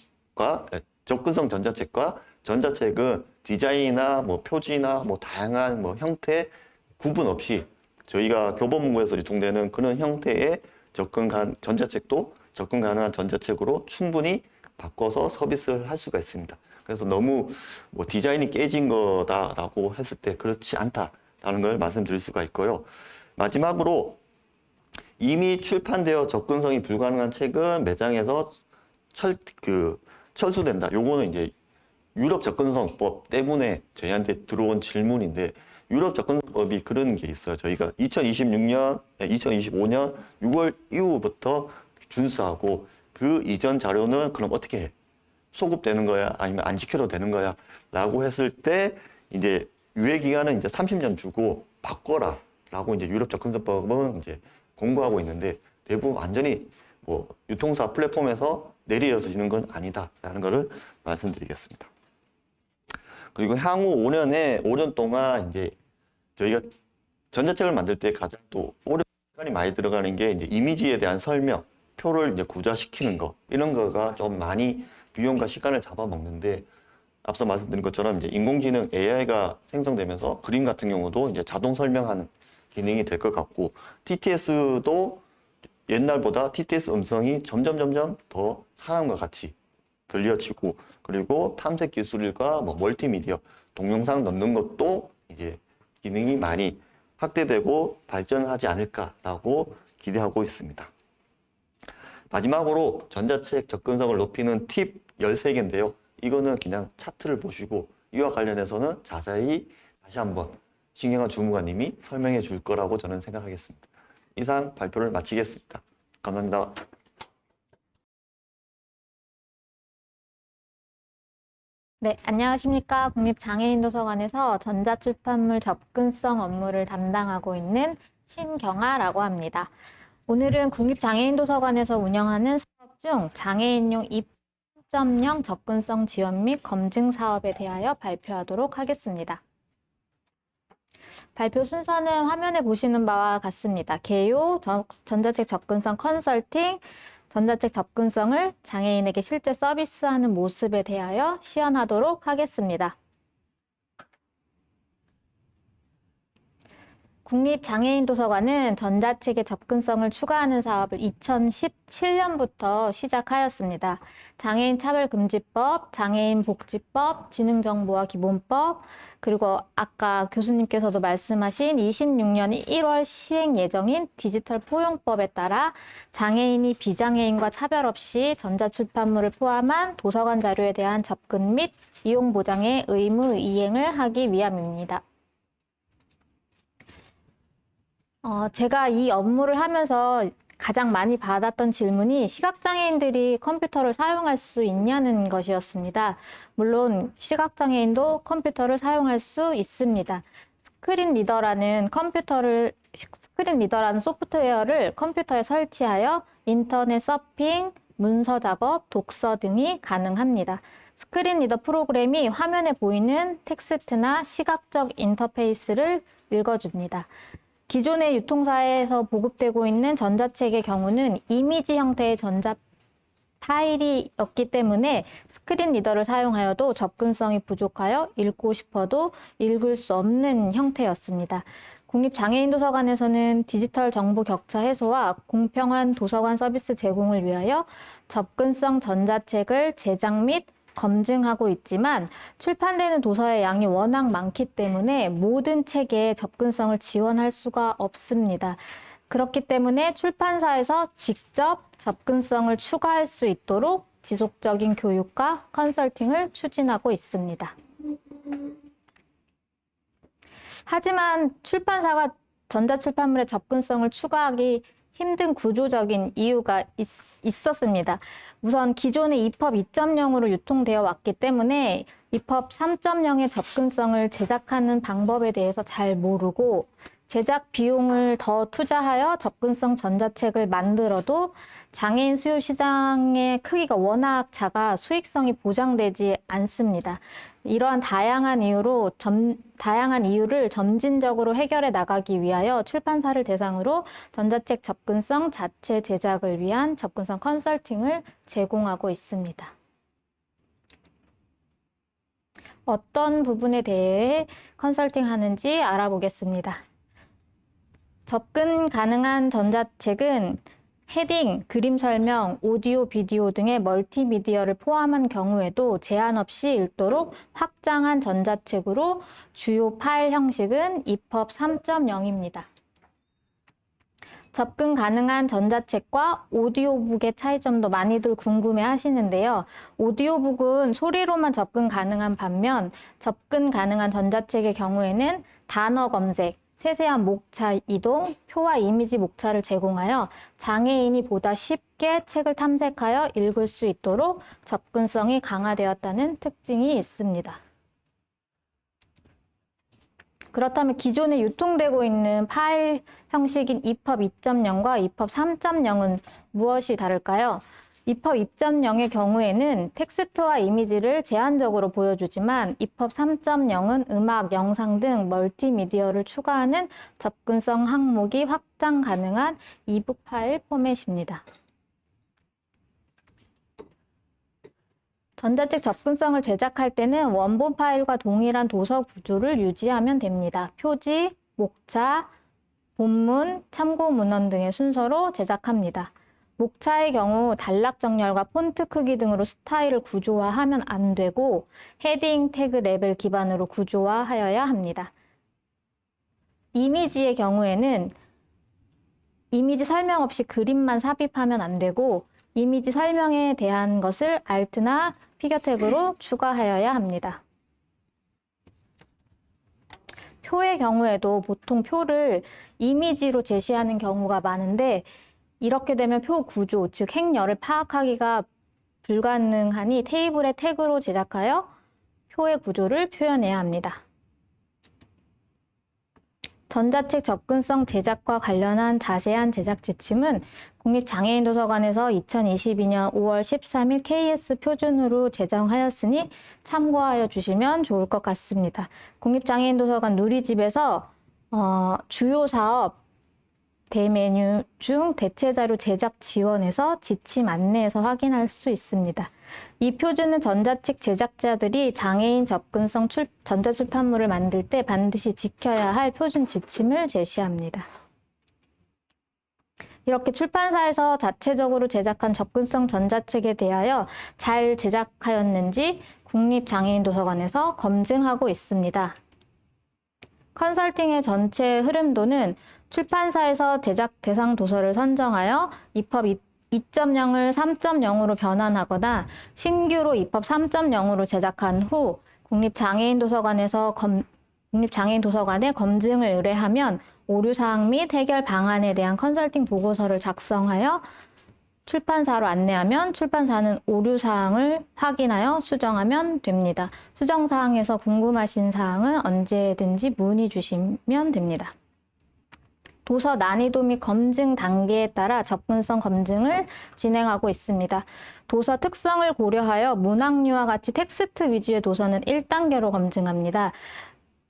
전자책과 전자책은 디자인이나 뭐 표지나 뭐 다양한 뭐 형태 구분 없이 저희가 교보문고에서 유통되는 그런 형태의 전자책도 접근 가능한 전자책으로 충분히 바꿔서 서비스를 할 수가 있습니다. 그래서 너무 뭐 디자인이 깨진 거다라고 했을 때 그렇지 않다라는 걸 말씀드릴 수가 있고요. 마지막으로 이미 출판되어 접근성이 불가능한 책은 매장에서 철수된다. 요거는 이제 유럽 접근성법 때문에 저희한테 들어온 질문인데, 유럽 접근성법이 그런 게 있어요. 저희가 2025년 6월 이후부터 준수하고, 그 이전 자료는 그럼 어떻게 해? 소급되는 거야? 아니면 안 지켜도 되는 거야? 라고 했을 때 이제 유예 기간은 이제 30년 주고 바꿔라 라고 이제 유럽 접근성법은 이제 공부하고 있는데, 대부분 완전히 뭐 유통사 플랫폼에서 내리려지는 건 아니다라는 것을 말씀드리겠습니다. 그리고 향후 5년 동안 이제 저희가 전자책을 만들 때 가장 또 오랜 시간이 많이 들어가는 게 이제 이미지에 대한 설명, 표를 이제 구조화시키는 거, 이런 거가 좀 많이 비용과 시간을 잡아먹는데, 앞서 말씀드린 것처럼 이제 인공지능 AI가 생성되면서 그림 같은 경우도 이제 자동 설명하는 기능이 될 것 같고, TTS도 옛날보다 TTS 음성이 점점 더 사람과 같이 들려지고, 그리고 탐색 기술과 뭐 멀티미디어, 동영상 넣는 것도 이제 기능이 많이 확대되고 발전하지 않을까라고 기대하고 있습니다. 마지막으로 전자책 접근성을 높이는 팁 13개인데요. 이거는 그냥 차트를 보시고 이와 관련해서는 자세히 다시 한번 신경환 주무관님이 설명해 줄 거라고 저는 생각하겠습니다. 이상 발표를 마치겠습니다. 감사합니다. 네, 안녕하십니까. 국립장애인도서관에서 전자출판물 접근성 업무를 담당하고 있는 신경아라고 합니다. 오늘은 국립장애인도서관에서 운영하는 사업 중 장애인용 4.0 접근성 지원 및 검증 사업에 대하여 발표하도록 하겠습니다. 발표 순서는 화면에 보시는 바와 같습니다. 개요, 전자책 접근성 컨설팅, 전자책 접근성을 장애인에게 실제 서비스하는 모습에 대하여 시연하도록 하겠습니다. 국립장애인도서관은 전자책의 접근성을 추가하는 사업을 2017년부터 시작하였습니다. 장애인 차별금지법, 장애인복지법, 지능정보화 기본법, 그리고 아까 교수님께서도 말씀하신 26년 1월 시행 예정인 디지털 포용법에 따라 장애인이 비장애인과 차별 없이 전자출판물을 포함한 도서관 자료에 대한 접근 및 이용 보장의 의무 이행을 하기 위함입니다. 제가 이 업무를 하면서 가장 많이 받았던 질문이 시각장애인들이 컴퓨터를 사용할 수 있냐는 것이었습니다. 물론 시각장애인도 컴퓨터를 사용할 수 있습니다. 스크린 리더라는 소프트웨어를 컴퓨터에 설치하여 인터넷 서핑, 문서 작업, 독서 등이 가능합니다. 스크린 리더 프로그램이 화면에 보이는 텍스트나 시각적 인터페이스를 읽어줍니다. 기존의 유통사에서 보급되고 있는 전자책의 경우는 이미지 형태의 전자 파일이었기 때문에 스크린 리더를 사용하여도 접근성이 부족하여 읽고 싶어도 읽을 수 없는 형태였습니다. 국립장애인도서관에서는 디지털 정보 격차 해소와 공평한 도서관 서비스 제공을 위하여 접근성 전자책을 제작 및 검증하고 있지만 출판되는 도서의 양이 워낙 많기 때문에 모든 책의 접근성을 지원할 수가 없습니다. 그렇기 때문에 출판사에서 직접 접근성을 추가할 수 있도록 지속적인 교육과 컨설팅을 추진하고 있습니다. 하지만 출판사가 전자출판물의 접근성을 추가하기 힘든 구조적인 이유가 있었습니다. 우선 기존의 EPUB 2.0으로 유통되어 왔기 때문에 EPUB 3.0의 접근성을 제작하는 방법에 대해서 잘 모르고 제작 비용을 더 투자하여 접근성 전자책을 만들어도 장애인 수요 시장의 크기가 워낙 작아 수익성이 보장되지 않습니다. 이러한 다양한 이유를 점진적으로 해결해 나가기 위하여 출판사를 대상으로 전자책 접근성 자체 제작을 위한 접근성 컨설팅을 제공하고 있습니다. 어떤 부분에 대해 컨설팅하는지 알아보겠습니다. 접근 가능한 전자책은 헤딩, 그림 설명, 오디오, 비디오 등의 멀티미디어를 포함한 경우에도 제한 없이 읽도록 확장한 전자책으로 주요 파일 형식은 EPUB 3.0입니다. 접근 가능한 전자책과 오디오북의 차이점도 많이들 궁금해 하시는데요. 오디오북은 소리로만 접근 가능한 반면 접근 가능한 전자책의 경우에는 단어 검색, 세세한 목차 이동, 표와 이미지 목차를 제공하여 장애인이 보다 쉽게 책을 탐색하여 읽을 수 있도록 접근성이 강화되었다는 특징이 있습니다. 그렇다면 기존에 유통되고 있는 파일 형식인 EPUB 2.0과 EPUB 3.0은 무엇이 다를까요? EPUB 2.0의 경우에는 텍스트와 이미지를 제한적으로 보여주지만 EPUB 3.0은 음악, 영상 등 멀티미디어를 추가하는 접근성 항목이 확장 가능한 이북 파일 포맷입니다. 전자책 접근성을 제작할 때는 원본 파일과 동일한 도서 구조를 유지하면 됩니다. 표지, 목차, 본문, 참고 문헌 등의 순서로 제작합니다. 목차의 경우 단락 정렬과 폰트 크기 등으로 스타일을 구조화하면 안 되고 헤딩, 태그, 레벨 기반으로 구조화하여야 합니다. 이미지의 경우에는 이미지 설명 없이 그림만 삽입하면 안 되고 이미지 설명에 대한 것을 Alt나 피겨 태그로 추가하여야 합니다. 표의 경우에도 보통 표를 이미지로 제시하는 경우가 많은데 이렇게 되면 표 구조, 즉 행렬을 파악하기가 불가능하니 테이블의 태그로 제작하여 표의 구조를 표현해야 합니다. 전자책 접근성 제작과 관련한 자세한 제작 지침은 국립장애인도서관에서 2022년 5월 13일 KS 표준으로 제정하였으니 참고하여 주시면 좋을 것 같습니다. 국립장애인도서관 누리집에서 주요 사업 대메뉴 중 대체자료 제작 지원에서 지침 안내에서 확인할 수 있습니다. 이 표준은 전자책 제작자들이 장애인 접근성 전자출판물을 만들 때 반드시 지켜야 할 표준 지침을 제시합니다. 이렇게 출판사에서 자체적으로 제작한 접근성 전자책에 대하여 잘 제작하였는지 국립장애인도서관에서 검증하고 있습니다. 컨설팅의 전체 흐름도는 출판사에서 제작 대상 도서를 선정하여 입법 2.0을 3.0으로 변환하거나 신규로 입법 3.0으로 제작한 후 국립장애인도서관에 검증을 의뢰하면 오류사항 및 해결 방안에 대한 컨설팅 보고서를 작성하여 출판사로 안내하면 출판사는 오류사항을 확인하여 수정하면 됩니다. 수정사항에서 궁금하신 사항은 언제든지 문의 주시면 됩니다. 도서 난이도 및 검증 단계에 따라 접근성 검증을 진행하고 있습니다. 도서 특성을 고려하여 문학류와 같이 텍스트 위주의 도서는 1단계로 검증합니다.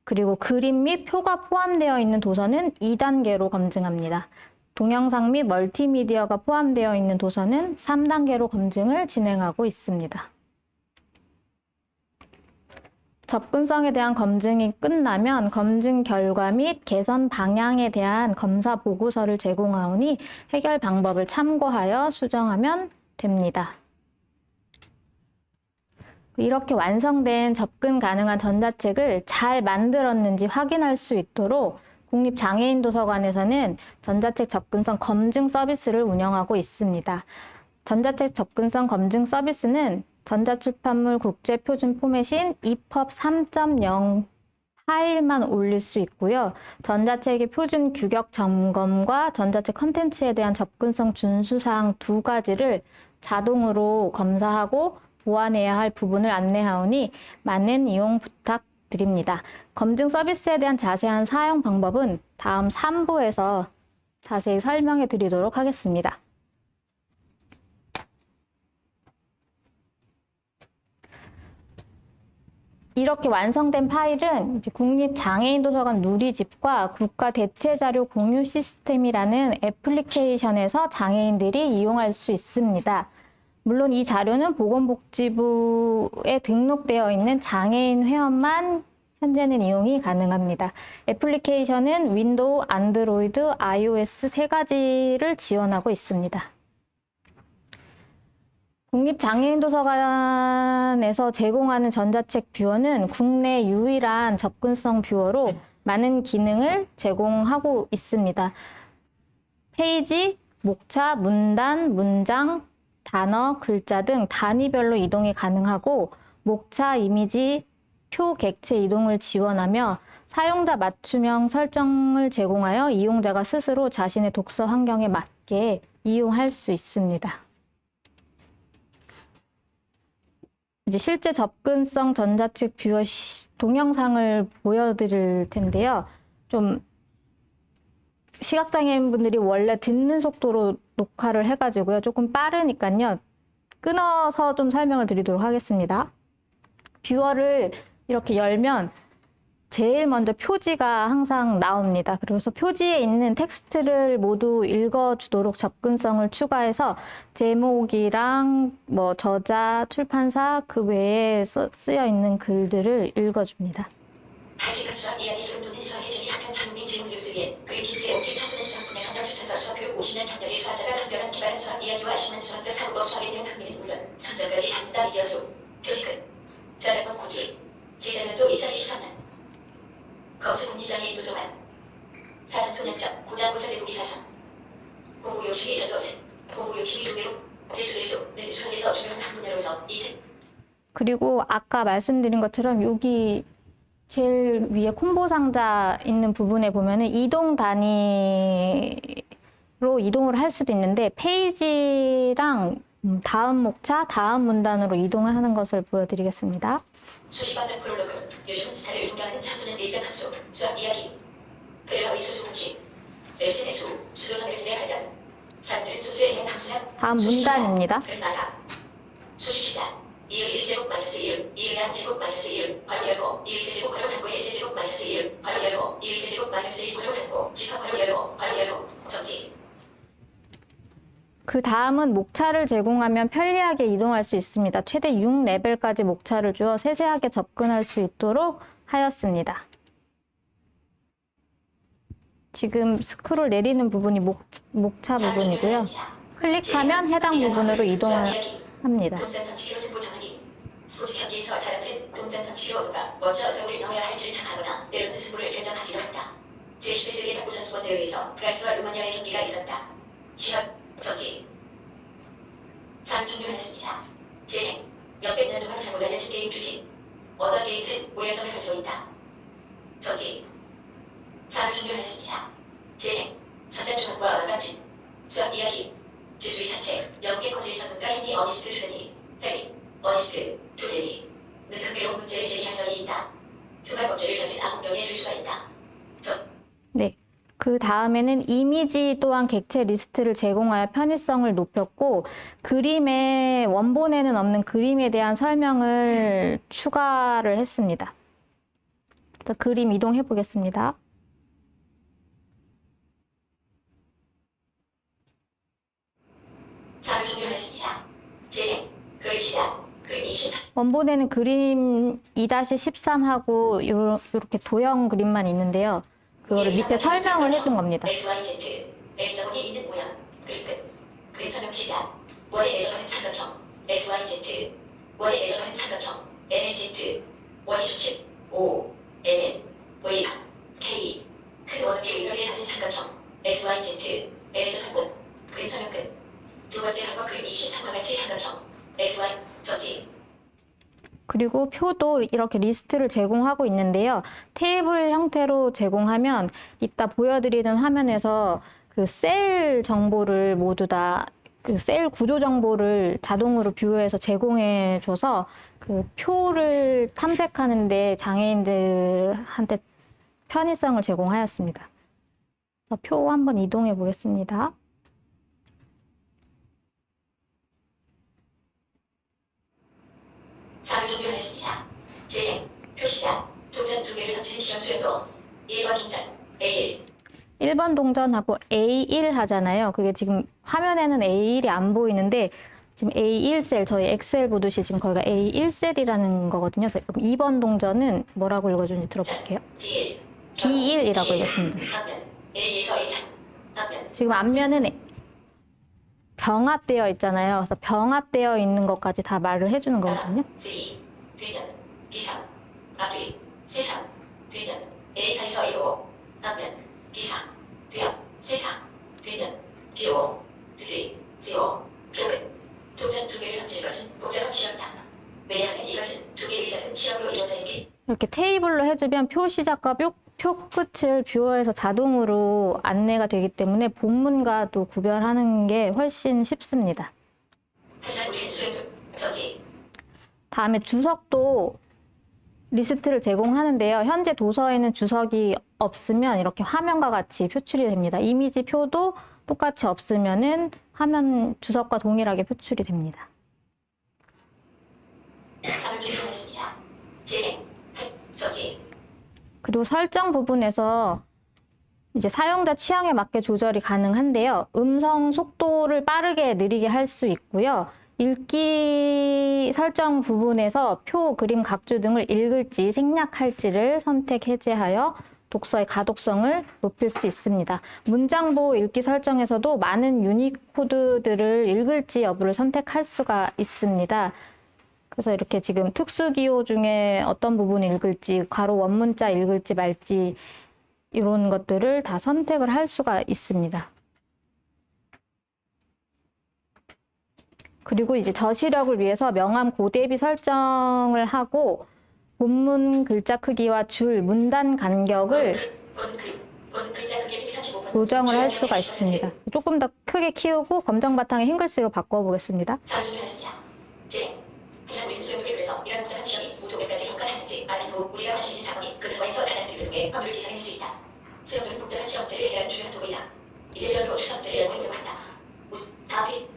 그리고 그림 및 표가 포함되어 있는 도서는 2단계로 검증합니다. 동영상 및 멀티미디어가 포함되어 있는 도서는 3단계로 검증을 진행하고 있습니다. 접근성에 대한 검증이 끝나면 검증 결과 및 개선 방향에 대한 검사 보고서를 제공하오니 해결 방법을 참고하여 수정하면 됩니다. 이렇게 완성된 접근 가능한 전자책을 잘 만들었는지 확인할 수 있도록 국립장애인도서관에서는 전자책 접근성 검증 서비스를 운영하고 있습니다. 전자책 접근성 검증 서비스는 전자출판물 국제표준 포맷인 EPUB 3.0 파일만 올릴 수 있고요. 전자책의 표준 규격 점검과 전자책 컨텐츠에 대한 접근성 준수사항 두 가지를 자동으로 검사하고 보완해야 할 부분을 안내하오니 많은 이용 부탁드립니다. 검증 서비스에 대한 자세한 사용 방법은 다음 3부에서 자세히 설명해 드리도록 하겠습니다. 이렇게 완성된 파일은 이제 국립장애인도서관 누리집과 국가대체자료 공유 시스템이라는 애플리케이션에서 장애인들이 이용할 수 있습니다. 물론 이 자료는 보건복지부에 등록되어 있는 장애인 회원만 현재는 이용이 가능합니다. 애플리케이션은 윈도우, 안드로이드, iOS 세 가지를 지원하고 있습니다. 국립장애인도서관에서 제공하는 전자책 뷰어는 국내 유일한 접근성 뷰어로 많은 기능을 제공하고 있습니다. 페이지, 목차, 문단, 문장, 단어, 글자 등 단위별로 이동이 가능하고 목차, 이미지, 표, 객체 이동을 지원하며 사용자 맞춤형 설정을 제공하여 이용자가 스스로 자신의 독서 환경에 맞게 이용할 수 있습니다. 이제 실제 접근성 전자책 뷰어 동영상을 보여드릴 텐데요. 좀 시각장애인분들이 원래 듣는 속도로 녹화를 해가지고요. 조금 빠르니까요. 끊어서 좀 설명을 드리도록 하겠습니다. 뷰어를 이렇게 열면 제일 먼저 표지가 항상 나옵니다. 그래서 표지에 있는 텍스트를 모두 읽어주도록 접근성을 추가해서 제목이랑 뭐 저자, 출판사 그 외에 쓰여 있는 글들을 읽어줍니다. 다시 수학 이야기 정도는 수학해주니 한편 장민 지문 뉴스에 그의 김세 오기 청소년 수학분야 한달 주차사 수학교육 50년 학년의 수학자가 선별한 기발한 수학 이야기와 심한 수학적 사고로 수학에 대한 흥미는 물론 선정까지 잡는다 미디어수 표지글 저작권 고지 지정년도 2023년 거수 국립장애인도서관 사전초년장 고장고사 외국이 사상 보호요식이 전도세 보호요식이 두 개로 대수대수는 수학에서 중요한 한 분야로서 이제 그리고 아까 말씀드린 것처럼 여기 제일 위에 콤보 상자 있는 부분에 보면은 이동 단위로 이동을 할 수도 있는데 페이지랑 다음 목차, 다음 문단으로 이동을 하는 것을 보여드리겠습니다. 수시반장 프롤로그 요즘은 스타를 존경하는 청소년 내장 함수 수학 이야기 배려의 수수 공식. S의 수, 수조선을 쓰게 하면 사람들은 수수에 대한 함수는 다음 문단입니다. 나라. 수식시작. 2의 1제곱 마이너스 1, 2의 양 제곱 마이너스 1, 괄호 열고, 2의 세제곱 괄호 닫고, S의 제곱 마이너스 1, 괄호 열고, 2의 세제곱 마이너스 1, 괄호 닫고, 집합 괄호 열고, 괄호 열고, 정지. 그 다음은 목차를 제공하면 편리하게 이동할 수 있습니다. 최대 6레벨까지 목차를 주어 세세하게 접근할 수 있도록 하였습니다. 지금 스크롤 내리는 부분이 목차 부분이고요. 클릭하면 해당 부분으로 이동을 합니다. 동전 던지기로 승부 정하기. 소지 경기에서 사람들은 동전 던지기로 누가 먼저 서울을 넣어야 할지를 정하거나 때로는 승부를 결정하기도 한다. 제10세기 당구 선수권 대회에서 프랑스와 루마니아의 경기가 있었다. 시합 정지. 상 종료하였습니다. 재생. 역백 난도 강사보다 연습 게임 규칙. 어떤 게임들은 모여성을 가지고 있다. 정지. 상 종료하였습니다. 재생. 선전조합과 완강진. 수학 이야기. 주수의 산책. 영국의 거질 전문가 헨리 어니스트 투데니. 해리. 어니스트 투데니. 는 흥미로운 문제를 제기한 적이 있다. 흉악 범죄를 저진 9명의 주수가 있다. 네. 그 다음에는 이미지 또한 객체 리스트를 제공하여 편의성을 높였고, 그림의 원본에는 없는 그림에 대한 설명을 추가를 했습니다. 그래서 그림 이동해 보겠습니다. 상 종료하였습니다. 재생. 그림 시작. 그림 24. 원본에는 그림 2-13하고 이렇게 도형 그림만 있는데요. 그거를 밑에 설명을 해준 겁니다. XYZ. N자본이 있는 모양. 그림 끝. 그림 설명 시작. 원의 내적은 삼각형. XYZ. 원의 내적은 삼각형. NZ. 원의 중심. O. NN. V. K. 큰 원의 의미를 가진 삼각형. XYZ. N적 한군. 그림 설명 끝. 두 번째 한과 그림 23과 같이 삼각형. XY. 정지. 그리고 표도 이렇게 리스트를 제공하고 있는데요. 테이블 형태로 제공하면 이따 보여드리는 화면에서 그 셀 정보를 모두 다 그 셀 구조 정보를 자동으로 뷰어해서 제공해 줘서 그 표를 탐색하는데 장애인들한테 편의성을 제공하였습니다. 그래서 표 한번 이동해 보겠습니다. 상 종료하였습니다. 재생. 표 시작. 동전 2개를 던지는 시험 수행도. 1번 동전. A1. 1번 동전하고 A1 하잖아요. 그게 지금 화면에는 A1이 안 보이는데 지금 A1셀, 저희 엑셀 보듯이 지금 거기가 A1셀이라는 거거든요. 그래서 그럼 2번 동전은 뭐라고 읽어주는지 들어볼게요. B1. B1이라고 읽었습니다. 앞면. A에서 A3. 앞면. 지금 앞면은 병합되어 있잖아요. 그래서 병합되어 있는 것까지 다 말을 해주는 거거든요. C. 뒤면. B3. 앞뒤. C3. 뒤면. A4에서 A5. 앞면. B4. 뒤옆. C4. 뒤면. B5. 뒤. C5. 표은. 동전 2개를 던질 것은 복잡한 시험이다. 왜냐하면 이것은 2개의 작은 시험으로 이루어지기. 이렇게 테이블로 해주면 표 시작과 표 끝을 뷰어에서 자동으로 안내가 되기 때문에 본문과도 구별하는 게 훨씬 쉽습니다. 하지만 우리는 수행 정지. 다음에 주석도 리스트를 제공하는데요. 현재 도서에는 주석이 없으면 이렇게 화면과 같이 표출이 됩니다. 이미지 표도 똑같이 없으면은 화면 주석과 동일하게 표출이 됩니다. 상을 종료하였습니다. 재생. 정지. 그리고 설정 부분에서 이제 사용자 취향에 맞게 조절이 가능한데요. 음성 속도를 빠르게 느리게 할 수 있고요. 읽기 설정 부분에서 표, 그림, 각주 등을 읽을지 생략할지를 선택 해제하여 독서의 가독성을 높일 수 있습니다. 문장보 읽기 설정에서도 많은 유니코드들을 읽을지 여부를 선택할 수가 있습니다. 그래서 이렇게 지금 특수기호 중에 어떤 부분을 읽을지, 괄호 원문자 읽을지 말지 이런 것들을 다 선택을 할 수가 있습니다. 그리고 이제 저시력을 위해서 명암 고대비 설정을 하고 본문 글자 크기와 줄, 문단 간격을 조정을 할 수가 있습니다. 조금 더 크게 키우고 검정 바탕에 흰 글씨로 바꿔보겠습니다. 하지만 우리는 수용을 그래서 이런 복잡한 시험이 모두 몇 가지 효과를 하는지 아는 후 우리가 할 수 있는 상황이 그 결과에서 자잘들을 통해 확률을 계산할 수 있다. 수업은 복잡한 시험지를 대한 주요 도구이다. 이제 시험으로 추첨지를 활용한다.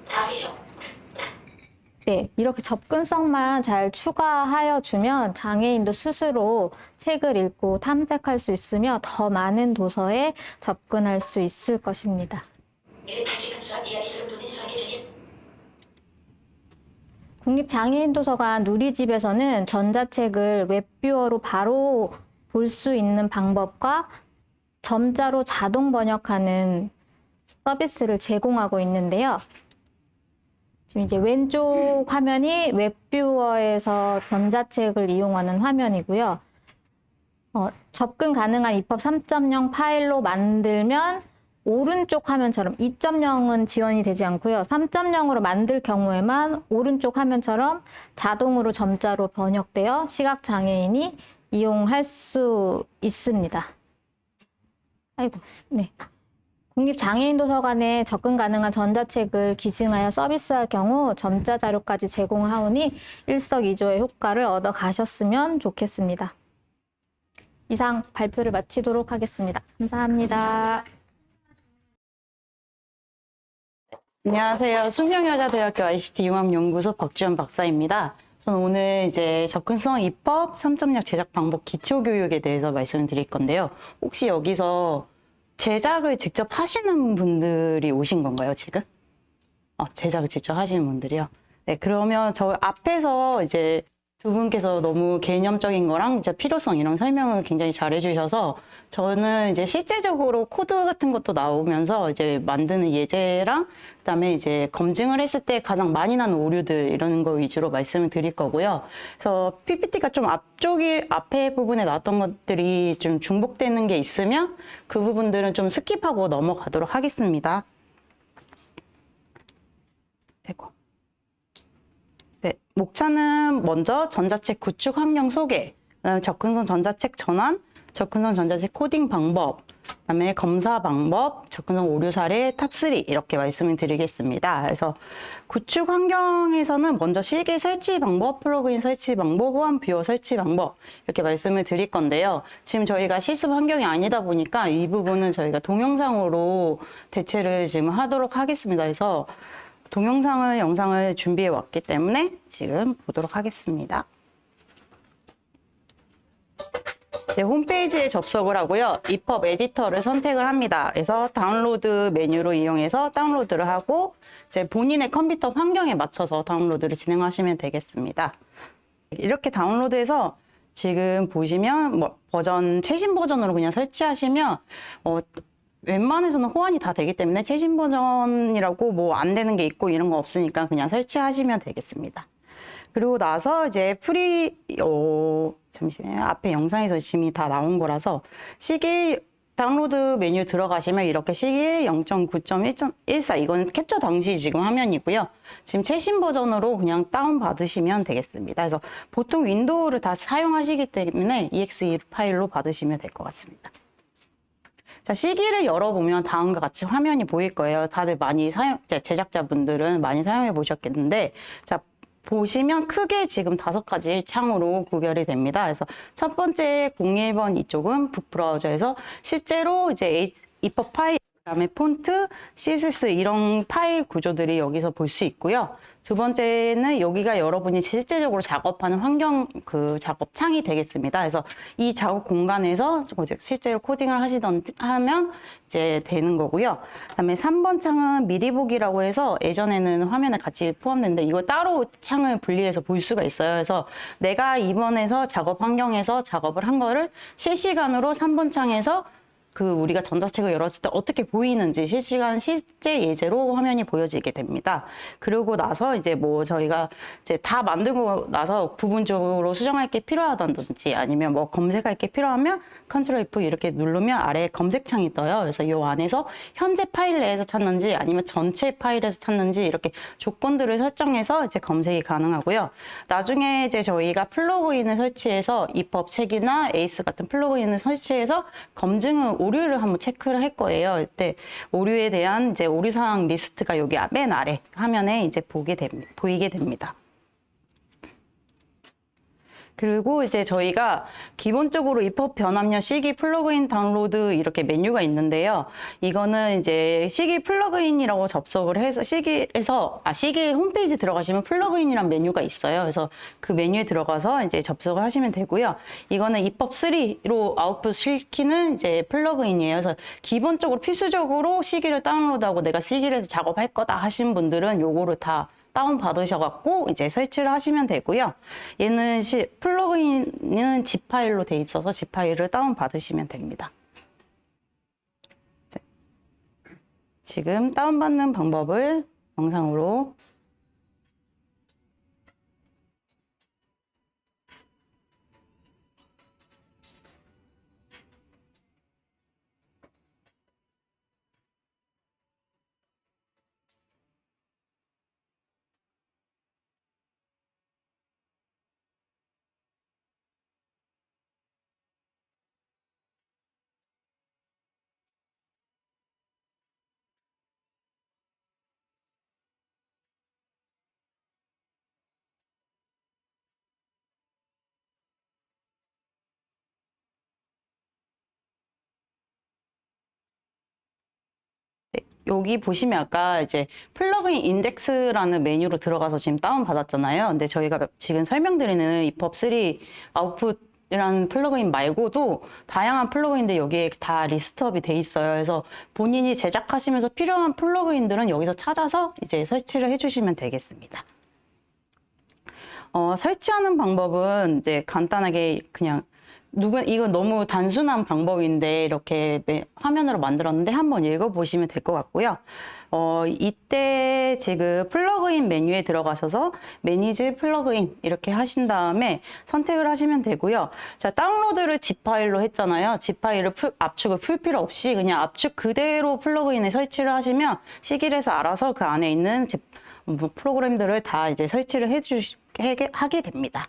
답이죠. 네, 이렇게 접근성만 잘 추가하여 주면 장애인도 스스로 책을 읽고 탐색할 수 있으며 더 많은 도서에 접근할 수 있을 것입니다. 이를 발칙한 수학 이야기 정도는 수학의 국립장애인도서관 누리집에서는 전자책을 웹뷰어로 바로 볼 수 있는 방법과 점자로 자동 번역하는 서비스를 제공하고 있는데요. 지금 이제 왼쪽 화면이 웹뷰어에서 전자책을 이용하는 화면이고요. 접근 가능한 EPUB 3.0 파일로 만들면 오른쪽 화면처럼 2.0은 지원이 되지 않고요. 3.0으로 만들 경우에만 오른쪽 화면처럼 자동으로 점자로 번역되어 시각장애인이 이용할 수 있습니다. 아이고, 네. 국립장애인도서관에 접근 가능한 전자책을 기증하여 서비스할 경우 점자 자료까지 제공하오니 일석이조의 효과를 얻어 가셨으면 좋겠습니다. 이상 발표를 마치도록 하겠습니다. 감사합니다. 안녕하세요. 숙명여자대학교 ICT 융합연구소 박주연 박사입니다. 저는 오늘 이제 접근성 입법 3.0 제작 방법 기초교육에 대해서 말씀을 드릴 건데요. 혹시 여기서 제작을 직접 하시는 분들이 오신 건가요, 지금? 제작을 직접 하시는 분들이요. 네, 그러면 저 앞에서 이제 두 분께서 너무 개념적인 거랑 이제 필요성 이런 설명을 굉장히 잘 해주셔서 저는 이제 실제적으로 코드 같은 것도 나오면서 이제 만드는 예제랑 그다음에 이제 검증을 했을 때 가장 많이 나는 오류들 이런 거 위주로 말씀을 드릴 거고요. 그래서 PPT가 좀 앞에 부분에 나왔던 것들이 좀 중복되는 게 있으면 그 부분들은 좀 스킵하고 넘어가도록 하겠습니다. 아이고. 네, 목차는 먼저 전자책 구축 환경 소개, 그다음에 접근성 전자책 전환, 접근성 전자책 코딩 방법, 그다음에 검사 방법, 접근성 오류 사례 탑3 이렇게 말씀을 드리겠습니다. 그래서 구축 환경에서는 먼저 실기 설치 방법, 플러그인 설치 방법, 호환 뷰어 설치 방법 이렇게 말씀을 드릴 건데요. 지금 저희가 실습 환경이 아니다 보니까 이 부분은 저희가 동영상으로 대체를 지금 하도록 하겠습니다. 그래서 영상을 준비해 왔기 때문에 지금 보도록 하겠습니다. 네, 홈페이지에 접속을 하고요. EPUB 에디터를 선택을 합니다. 그래서 다운로드 메뉴로 이용해서 다운로드를 하고 이제 본인의 컴퓨터 환경에 맞춰서 다운로드를 진행하시면 되겠습니다. 이렇게 다운로드해서 지금 보시면 최신 버전으로 그냥 설치하시면 웬만해서는 호환이 다 되기 때문에 최신 버전이라고 안 되는 게 있고 이런 거 없으니까 그냥 설치하시면 되겠습니다. 그리고 나서 이제 잠시만요. 앞에 영상에서 이미 다 나온 거라서 시기 다운로드 메뉴 들어가시면 이렇게 시기 0.9.1.14 이건 캡처 당시 지금 화면이고요. 지금 최신 버전으로 그냥 다운 받으시면 되겠습니다. 그래서 보통 윈도우를 다 사용하시기 때문에 exe 파일로 받으시면 될 것 같습니다. 자, 시기를 열어보면 다음과 같이 화면이 보일 거예요. 다들 제작자분들은 많이 사용해 보셨겠는데, 자, 보시면 크게 지금 5가지 창으로 구별이 됩니다. 그래서 첫 번째 01번 이쪽은 북 브라우저에서 실제로 이제 EPUB 파일, 그다음에 폰트, CSS 이런 파일 구조들이 여기서 볼 수 있고요. 두 번째는 여기가 여러분이 실제적으로 작업하는 작업 창이 되겠습니다. 그래서 이 작업 공간에서 실제로 코딩을 하면 이제 되는 거고요. 그다음에 3번 창은 미리 보기라고 해서 예전에는 화면에 같이 포함됐는데 이거 따로 창을 분리해서 볼 수가 있어요. 그래서 내가 이번에서 작업 환경에서 작업을 한 거를 실시간으로 3번 창에서 우리가 전자책을 열었을 때 어떻게 보이는지 실시간 실제 예제로 화면이 보여지게 됩니다. 그러고 나서 이제 저희가 이제 다 만들고 나서 부분적으로 수정할 게 필요하다든지 아니면 검색할 게 필요하면 컨트롤 F 이렇게 누르면 아래에 검색창이 떠요. 그래서 이 안에서 현재 파일 내에서 찾는지 아니면 전체 파일에서 찾는지 이렇게 조건들을 설정해서 이제 검색이 가능하고요. 나중에 이제 저희가 플러그인을 설치해서 EPUB 책이나 에이스 같은 플러그인을 설치해서 오류를 한번 체크를 할 거예요. 그때 오류에 대한 이제 오류 사항 리스트가 여기 맨 아래 화면에 이제 보이게 됩니다. 그리고 이제 저희가 기본적으로 입법 변압력 시기 플러그인 다운로드 이렇게 메뉴가 있는데요. 이거는 이제 시기 플러그인이라고 접속을 해서 시기 홈페이지 들어가시면 플러그인이란 메뉴가 있어요. 그래서 그 메뉴에 들어가서 이제 접속을 하시면 되고요. 이거는 입법 3로 아웃풋 시키는 이제 플러그인이에요. 그래서 기본적으로 필수적으로 시기를 다운로드하고 내가 시기에서 작업할 거다 하시는 분들은 요거를 다 다운 받으셔갖고 이제 설치를 하시면 되고요. 얘는 플러그인은 zip 파일로 돼 있어서 zip 파일을 다운 받으시면 됩니다. 지금 다운받는 방법을 영상으로 여기 보시면 아까 이제 플러그인 인덱스라는 메뉴로 들어가서 지금 다운 받았잖아요. 근데 저희가 지금 설명드리는 입법 3 아웃풋이라는 플러그인 말고도 다양한 플러그인들 여기에 다 리스트업이 돼 있어요. 그래서 본인이 제작하시면서 필요한 플러그인들은 여기서 찾아서 이제 설치를 해주시면 되겠습니다. 설치하는 방법은 이제 간단하게 그냥 이건 너무 단순한 방법인데 이렇게 화면으로 만들었는데 한번 읽어보시면 될 것 같고요. 이때 지금 플러그인 메뉴에 들어가셔서 매니지 플러그인 이렇게 하신 다음에 선택을 하시면 되고요. 자, 다운로드를 zip 파일로 했잖아요. zip 파일을 압축을 풀 필요 없이 그냥 압축 그대로 플러그인에 설치를 하시면 시길에서 알아서 그 안에 있는 프로그램들을 다 이제 설치를 하게 됩니다.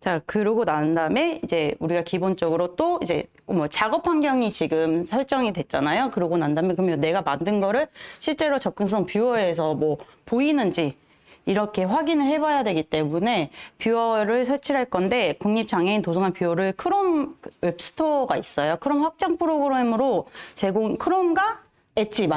자, 그러고 난 다음에 이제 우리가 기본적으로 또 이제 작업 환경이 지금 설정이 됐잖아요. 그러고 난 다음에 그러면 내가 만든 거를 실제로 접근성 뷰어에서 보이는지 이렇게 확인을 해봐야 되기 때문에 뷰어를 설치를 할 건데 국립장애인 도서관 뷰어를 크롬 웹스토어가 있어요. 크롬 확장 프로그램으로 크롬과 엣지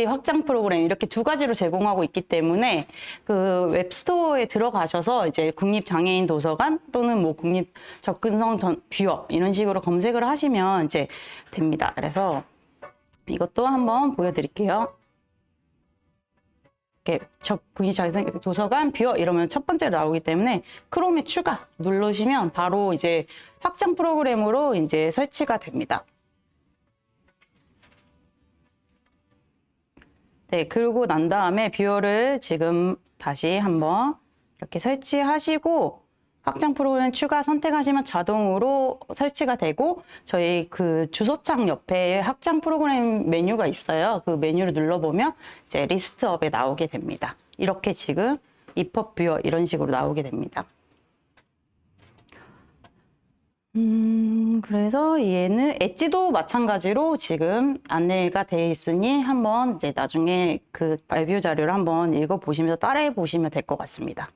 확장 프로그램 이렇게 두 가지로 제공하고 있기 때문에 그 웹스토어에 들어가셔서 이제 국립장애인 도서관 또는 국립 접근성 뷰어 이런 식으로 검색을 하시면 이제 됩니다. 그래서 이것도 한번 보여드릴게요. 이렇게 국립장애인 도서관 뷰어 이러면 첫 번째로 나오기 때문에 크롬에 추가 누르시면 바로 이제 확장 프로그램으로 이제 설치가 됩니다. 네, 그러고 난 다음에 뷰어를 지금 다시 한번 이렇게 설치하시고 확장 프로그램 추가 선택하시면 자동으로 설치가 되고 저희 그 주소창 옆에 확장 프로그램 메뉴가 있어요. 그 메뉴를 눌러보면 이제 리스트업에 나오게 됩니다. 이렇게 지금 입법 뷰어 이런 식으로 나오게 됩니다. 그래서 얘는 엣지도 마찬가지로 지금 안내가 되어 있으니 한번 이제 나중에 그 발표 자료를 한번 읽어보시면서 따라해 보시면 될 것 같습니다.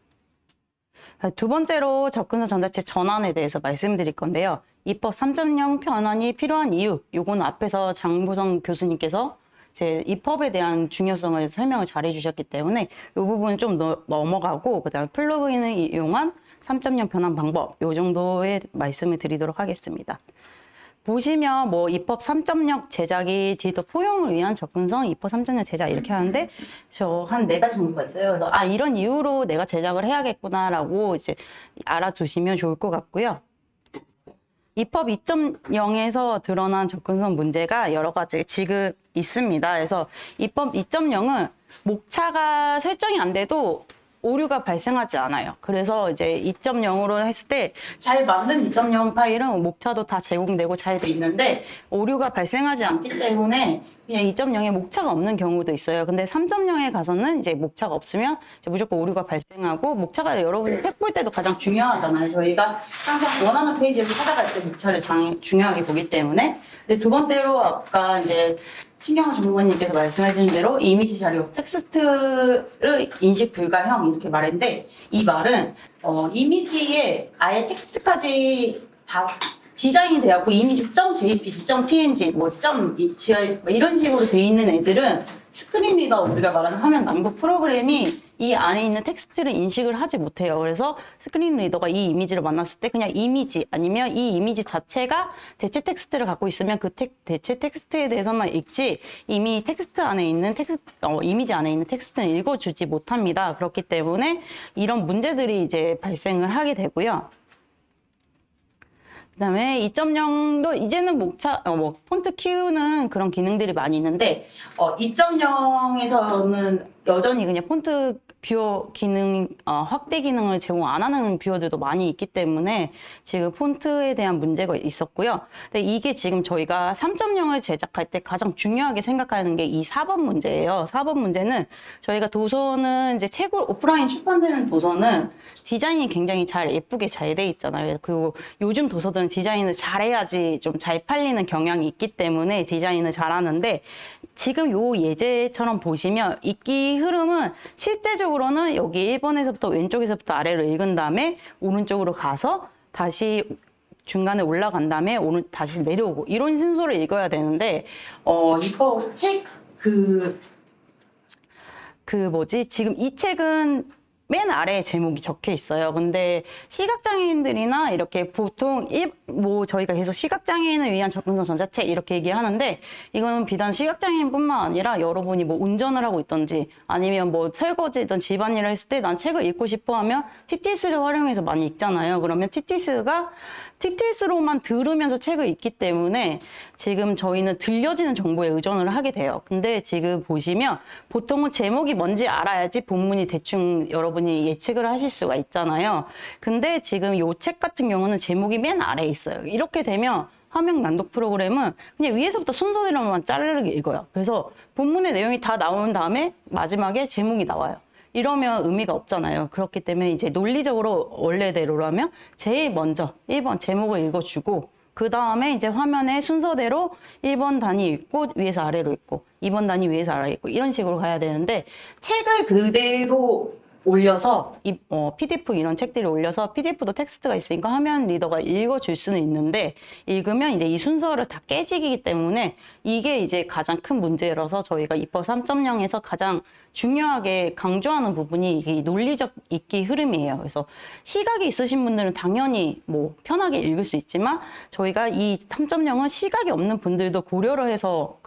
두 번째로 접근성 전자책 전환에 대해서 말씀드릴 건데요. 입법 3.0 변환이 필요한 이유, 요거는 앞에서 장보성 교수님께서 제 입법에 대한 중요성을 설명을 잘 해주셨기 때문에 이 부분 좀 넘어가고 그다음 플러그인을 이용한 3.0 변환 방법 요 정도의 말씀을 드리도록 하겠습니다. 보시면 입법 3.0 제작이 디지털 포용을 위한 접근성 입법 3.0 제작 이렇게 하는데 저 한 4가지 정도가 있어요. 그래서 이런 이유로 내가 제작을 해야겠구나라고 이제 알아두시면 좋을 것 같고요. 입법 2.0에서 드러난 접근성 문제가 여러 가지 지금 있습니다. 그래서 입법 2.0은 목차가 설정이 안 돼도 오류가 발생하지 않아요. 그래서 이제 2.0으로 했을 때 잘 만든 2.0 파일은 목차도 다 제공되고 잘 돼 있는데 오류가 발생하지 않기 때문에 그냥 2.0에 목차가 없는 경우도 있어요. 근데 3.0에 가서는 이제 목차가 없으면 이제 무조건 오류가 발생하고, 목차가 여러분이 책 볼 때도 가장 중요하잖아요. 저희가 항상 원하는 페이지를 찾아갈 때 목차를 중요하게 보기 때문에. 근데 두 번째로 아까 이제 신경화 전문가님께서 말씀하신 대로 이미지 자료, 텍스트를 인식 불가형 이렇게 말했는데, 이 말은 이미지에 아예 텍스트까지 다 디자인이 되었고 이미지 .jpg, .png, .gr 뭐 이런 식으로 돼 있는 애들은 스크린 리더, 우리가 말하는 화면 낭독 프로그램이 이 안에 있는 텍스트를 인식을 하지 못해요. 그래서 스크린 리더가 이 이미지를 만났을 때 그냥 이미지 아니면 이 이미지 자체가 대체 텍스트를 갖고 있으면 그 대체 텍스트에 대해서만 읽지, 이미 텍스트 안에 있는 이미지 안에 있는 tek스트는 읽어주지 못합니다. 그렇기 때문에 이런 문제들이 이제 발생을 하게 되고요. 그다음에 2.0도 이제는 목차, 폰트 키우는 그런 기능들이 많이 있는데, 2.0에서는 여전히 그냥 폰트 뷰어 기능, 확대 기능을 제공 안 하는 뷰어들도 많이 있기 때문에 지금 폰트에 대한 문제가 있었고요. 근데 이게 지금 저희가 3.0을 제작할 때 가장 중요하게 생각하는 게 이 4번 문제예요. 4번 문제는 저희가 도서는 이제 책을 오프라인 출판되는 도서는 디자인이 굉장히 예쁘게 잘 돼 있잖아요. 그리고 요즘 도서들은 디자인을 잘해야지 좀 잘 팔리는 경향이 있기 때문에 디자인을 잘하는데, 지금 요 예제처럼 보시면 읽기 흐름은 실제적으로는 여기 1번에서부터 왼쪽에서부터 아래로 읽은 다음에 오른쪽으로 가서 다시 중간에 올라간 다음에 다시 내려오고 이런 순서를 읽어야 되는데, 이거 지금 이 책은 맨 아래에 제목이 적혀 있어요. 근데 시각장애인들이나 이렇게 보통 저희가 계속 시각장애인을 위한 접근성 전자책 이렇게 얘기하는데, 이거는 비단 시각장애인뿐만 아니라 여러분이 운전을 하고 있던지 아니면 설거지든 집안일을 했을 때 난 책을 읽고 싶어 하면 TTS를 활용해서 많이 읽잖아요. 그러면 TTS로만 들으면서 책을 읽기 때문에 지금 저희는 들려지는 정보에 의존을 하게 돼요. 근데 지금 보시면 보통은 제목이 뭔지 알아야지 본문이 대충 여러분이 예측을 하실 수가 있잖아요. 근데 지금 이 책 같은 경우는 제목이 맨 아래에 있어요. 이렇게 되면 화면 낭독 프로그램은 그냥 위에서부터 순서대로만 자르르게 읽어요. 그래서 본문의 내용이 다 나온 다음에 마지막에 제목이 나와요. 이러면 의미가 없잖아요. 그렇기 때문에 이제 논리적으로 원래대로라면 제일 먼저 1번 제목을 읽어주고, 그 다음에 이제 화면에 순서대로 1번 단위 읽고 위에서 아래로 읽고 2번 단위 위에서 아래로 읽고 이런 식으로 가야 되는데, 책을 그대로 올려서 PDF 이런 책들을 올려서 PDF도 텍스트가 있으니까 화면 리더가 읽어줄 수는 있는데, 읽으면 이제 이 순서를 다 깨지기 때문에 이게 이제 가장 큰 문제라서 저희가 입법 3.0에서 가장 중요하게 강조하는 부분이 이게 논리적 읽기 흐름이에요. 그래서 시각이 있으신 분들은 당연히 편하게 읽을 수 있지만, 저희가 이 3.0은 시각이 없는 분들도 고려를 해서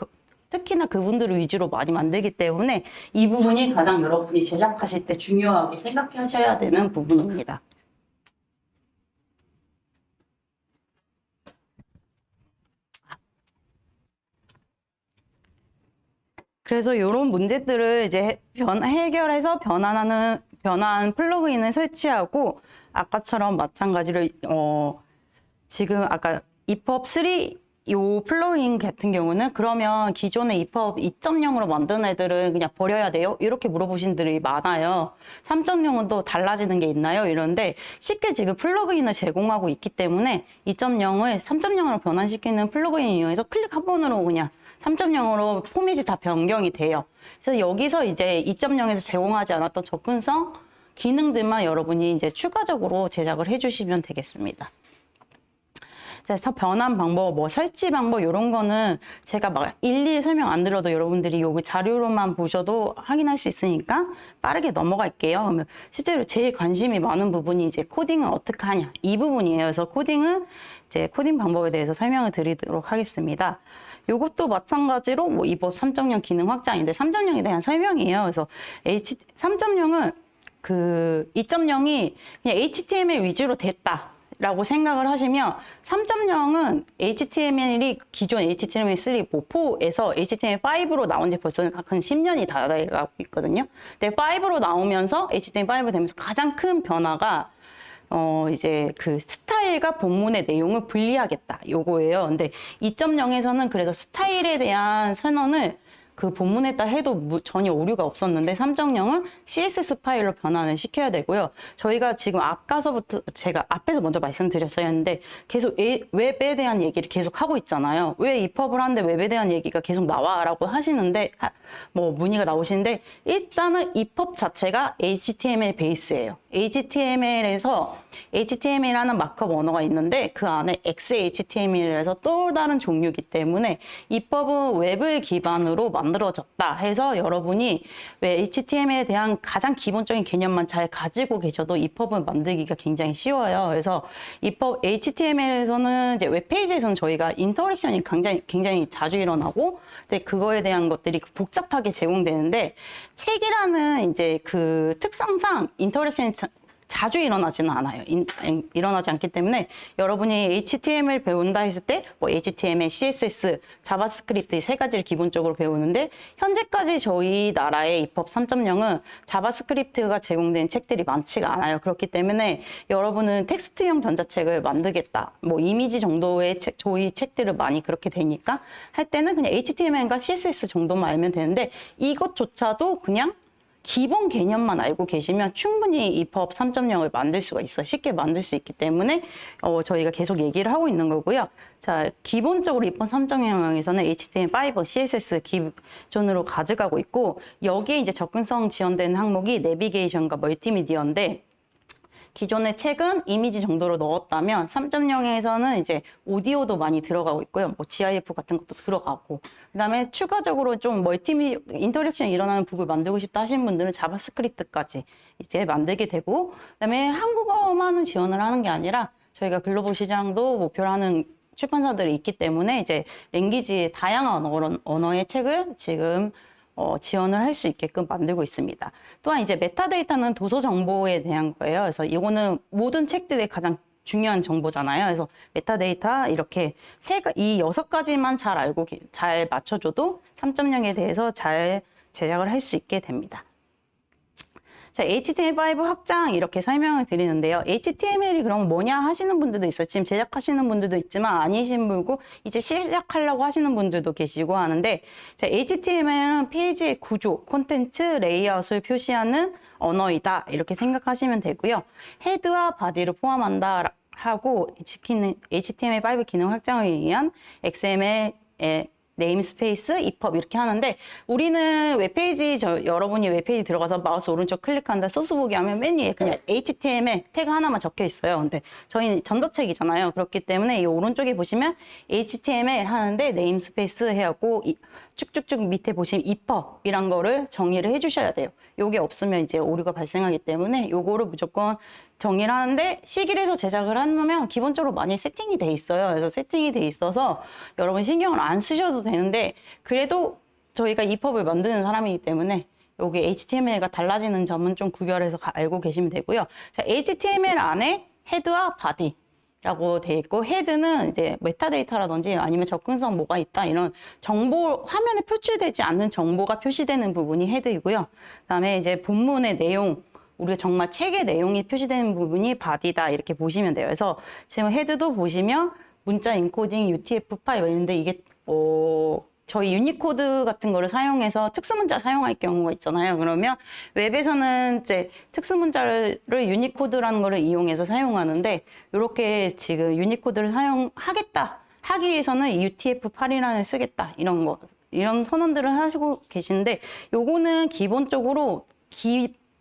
특히나 그분들을 위주로 많이 만들기 때문에 이 부분이 가장 여러분이 제작하실 때 중요하게 생각하셔야 되는 부분입니다. 그래서 이런 문제들을 이제 해결해서 변환 플러그인을 설치하고, 아까처럼 마찬가지로 지금 아까 입법 3 이 플러그인 같은 경우는 그러면 기존의 입법 2.0으로 만든 애들은 그냥 버려야 돼요? 이렇게 물어보신 분들이 많아요. 3.0은 또 달라지는 게 있나요? 이런데 쉽게 지금 플러그인을 제공하고 있기 때문에 2.0을 3.0으로 변환시키는 플러그인 이용해서 클릭 한 번으로 그냥 3.0으로 포맷이 다 변경이 돼요. 그래서 여기서 이제 2.0에서 제공하지 않았던 접근성 기능들만 여러분이 이제 추가적으로 제작을 해주시면 되겠습니다. 그래서 변환 방법, 설치 방법 이런 거는 제가 막 일일이 설명 안 드려도 여러분들이 여기 자료로만 보셔도 확인할 수 있으니까 빠르게 넘어갈게요. 그러면 실제로 제일 관심이 많은 부분이 이제 코딩을 어떻게 하냐 이 부분이에요. 그래서 코딩 방법에 대해서 설명을 드리도록 하겠습니다. 요것도 마찬가지로 입법 3.0 기능 확장인데 3.0에 대한 설명이에요. 그래서 3.0은 2.0이 그냥 HTML 위주로 됐다. 라고 생각을 하시면 3.0은 HTML이 기존 HTML3, 4에서 HTML5로 나온 지 벌써 한 10년이 다 돼가고 있거든요. 근데 5로 나오면서 HTML5 되면서 가장 큰 변화가 이제 그 스타일 스타일과 본문의 내용을 분리하겠다 요거예요. 근데 2.0에서는 그래서 스타일에 대한 선언을 그 본문에다 해도 전혀 오류가 없었는데 3.0은 CSS 파일로 변환을 시켜야 되고요. 저희가 지금 앞가서부터 제가 앞에서 먼저 말씀드렸어야 했는데 계속 웹에 대한 얘기를 계속 하고 있잖아요. 왜 EPUB을 하는데 웹에 대한 얘기가 계속 나와라고 하시는데 뭐 문의가 나오시는데 일단은 EPUB 자체가 HTML 베이스예요. HTML이라는 마크업 언어가 있는데 그 안에 XHTML에서 또 다른 종류이기 때문에 EPUB은 웹을 기반으로 만들어졌다 해서 여러분이 왜 HTML에 대한 가장 기본적인 개념만 잘 가지고 계셔도 EPUB을 만들기가 굉장히 쉬워요. 그래서 EPUB HTML에서는 이제 웹페이지에서는 저희가 인터랙션이 굉장히 자주 일어나고 근데 그거에 대한 것들이 복잡하게 제공되는데 책이라는 이제 그 특성상 인터랙션이 자주 일어나지는 않아요. 일어나지 않기 때문에 여러분이 HTML 배운다 했을 때 뭐 HTML, CSS, 자바스크립트 이 세 가지를 기본적으로 배우는데 현재까지 저희 나라의 EPUB 3.0은 자바스크립트가 제공된 책들이 많지가 않아요. 그렇기 때문에 여러분은 텍스트형 전자책을 만들겠다. 뭐 이미지 정도의 저희 책들을 많이 그렇게 되니까 할 때는 그냥 HTML과 CSS 정도만 알면 되는데 이것조차도 그냥 기본 개념만 알고 계시면 충분히 EPUB 3.0을 만들 수가 있어요. 쉽게 만들 수 있기 때문에 저희가 계속 얘기를 하고 있는 거고요. 자, 기본적으로 EPUB 3.0에서는 HTML5, CSS 기존으로 가져가고 있고 여기에 이제 접근성 지원되는 항목이 내비게이션과 멀티미디어인데 기존의 책은 이미지 정도로 넣었다면 3.0에서는 이제 오디오도 많이 들어가고 있고요. 뭐 GIF 같은 것도 들어가고 그다음에 추가적으로 좀 인터랙션이 일어나는 북을 만들고 싶다 하시는 분들은 자바스크립트까지 이제 만들게 되고 그다음에 한국어만은 지원을 하는 게 아니라 저희가 글로벌 시장도 목표로 하는 출판사들이 있기 때문에 이제 랭귀지 다양한 언어의 책을 지금 지원을 할 수 있게끔 만들고 있습니다. 또한 이제 메타데이터는 도서 정보에 대한 거예요. 그래서 이거는 모든 책들의 가장 중요한 정보잖아요. 그래서 메타데이터 이렇게 이 6가지만 잘 알고 잘 맞춰줘도 3.0에 대해서 잘 제작을 할 수 있게 됩니다. 자, HTML5 확장 이렇게 설명을 드리는데요. HTML이 그럼 뭐냐 하시는 분들도 있어요. 지금 제작하시는 분들도 있지만 아니신 분이고 이제 시작하려고 하시는 분들도 계시고 하는데 자, HTML은 페이지의 구조, 콘텐츠, 레이아웃을 표시하는 언어이다. 이렇게 생각하시면 되고요. 헤드와 바디를 포함한다 하고 HTML5 기능 확장을 위한 XML의 네임스페이스, EPUB 이렇게 하는데 우리는 웹페이지 여러분이 웹페이지 들어가서 마우스 오른쪽 클릭한다 소스 보기 하면 메뉴에 그냥 HTML 태그 하나만 적혀 있어요. 근데 저희는 전자책이잖아요. 그렇기 때문에 이 오른쪽에 보시면 HTML 하는데 네임스페이스 해갖고 쭉쭉쭉 밑에 보시면 EPUB이란 거를 정의를 해주셔야 돼요. 요게 없으면 이제 오류가 발생하기 때문에 요거를 무조건 정의를 하는데 시기에서 제작을 하면 기본적으로 많이 세팅이 돼 있어요. 그래서 세팅이 돼 있어서 여러분 신경을 안 쓰셔도 되는데 그래도 저희가 EPUB을 만드는 사람이기 때문에 여기 HTML과 달라지는 점은 좀 구별해서 알고 계시면 되고요. 자, HTML 안에 헤드와 바디라고 돼 있고 헤드는 이제 메타데이터라든지 아니면 접근성 뭐가 있다 이런 정보 화면에 표출되지 않는 정보가 표시되는 부분이 헤드이고요. 그다음에 이제 본문의 내용 우리가 정말 책의 내용이 표시되는 부분이 바디다 이렇게 보시면 돼요. 그래서 지금 헤드도 보시면 문자 인코딩, UTF-5 이런데 이게 저희 유니코드 같은 거를 사용해서 특수문자 사용할 경우가 있잖아요. 그러면 웹에서는 이제 특수문자를 유니코드라는 거를 이용해서 사용하는데 이렇게 지금 유니코드를 사용하겠다 하기 위해서는 UTF-8이라는 쓰겠다 이런 선언들을 하시고 계시는데 요거는 기본적으로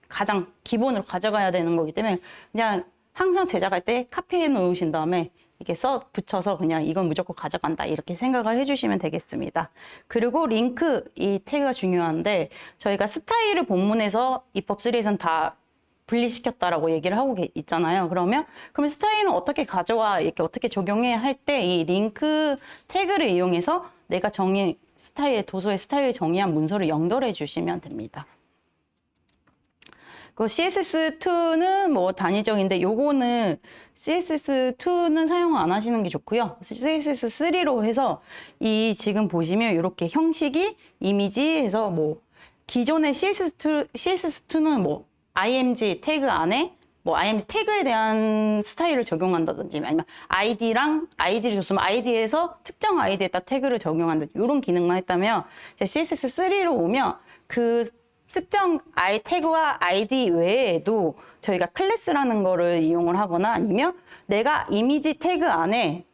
가장 기본으로 가져가야 되는 거기 때문에 그냥 항상 제작할 때 카피해 놓으신 다음에 이렇게 붙여서 그냥 이건 무조건 가져간다 이렇게 생각을 해주시면 되겠습니다. 그리고 링크 이 태그가 중요한데 저희가 스타일을 본문에서 EPUB3에서는 다 분리시켰다라고 얘기를 하고 있잖아요. 그럼 스타일은 어떻게 가져와 이렇게 어떻게 적용해 할 때 이 링크 태그를 이용해서 내가 도서의 스타일을 정의한 문서를 연결해 주시면 됩니다. 그 CSS2는 뭐 단위적인데 요거는 CSS2는 사용 안 하시는 게 좋고요. CSS3로 해서 지금 보시면 이렇게 형식이 이미지에서 뭐 기존의 CSS2는 뭐 img 태그 안에 뭐 IMG 태그에 대한 스타일을 적용한다든지 아니면 아이디를 줬으면 아이디에서 특정 아이디에다 태그를 적용한다 이런 기능만 했다면 이제 CSS3로 오면 그 특정 태그와 아이디 외에도 저희가 클래스라는 거를 이용을 하거나 아니면 내가 이미지 태그 안에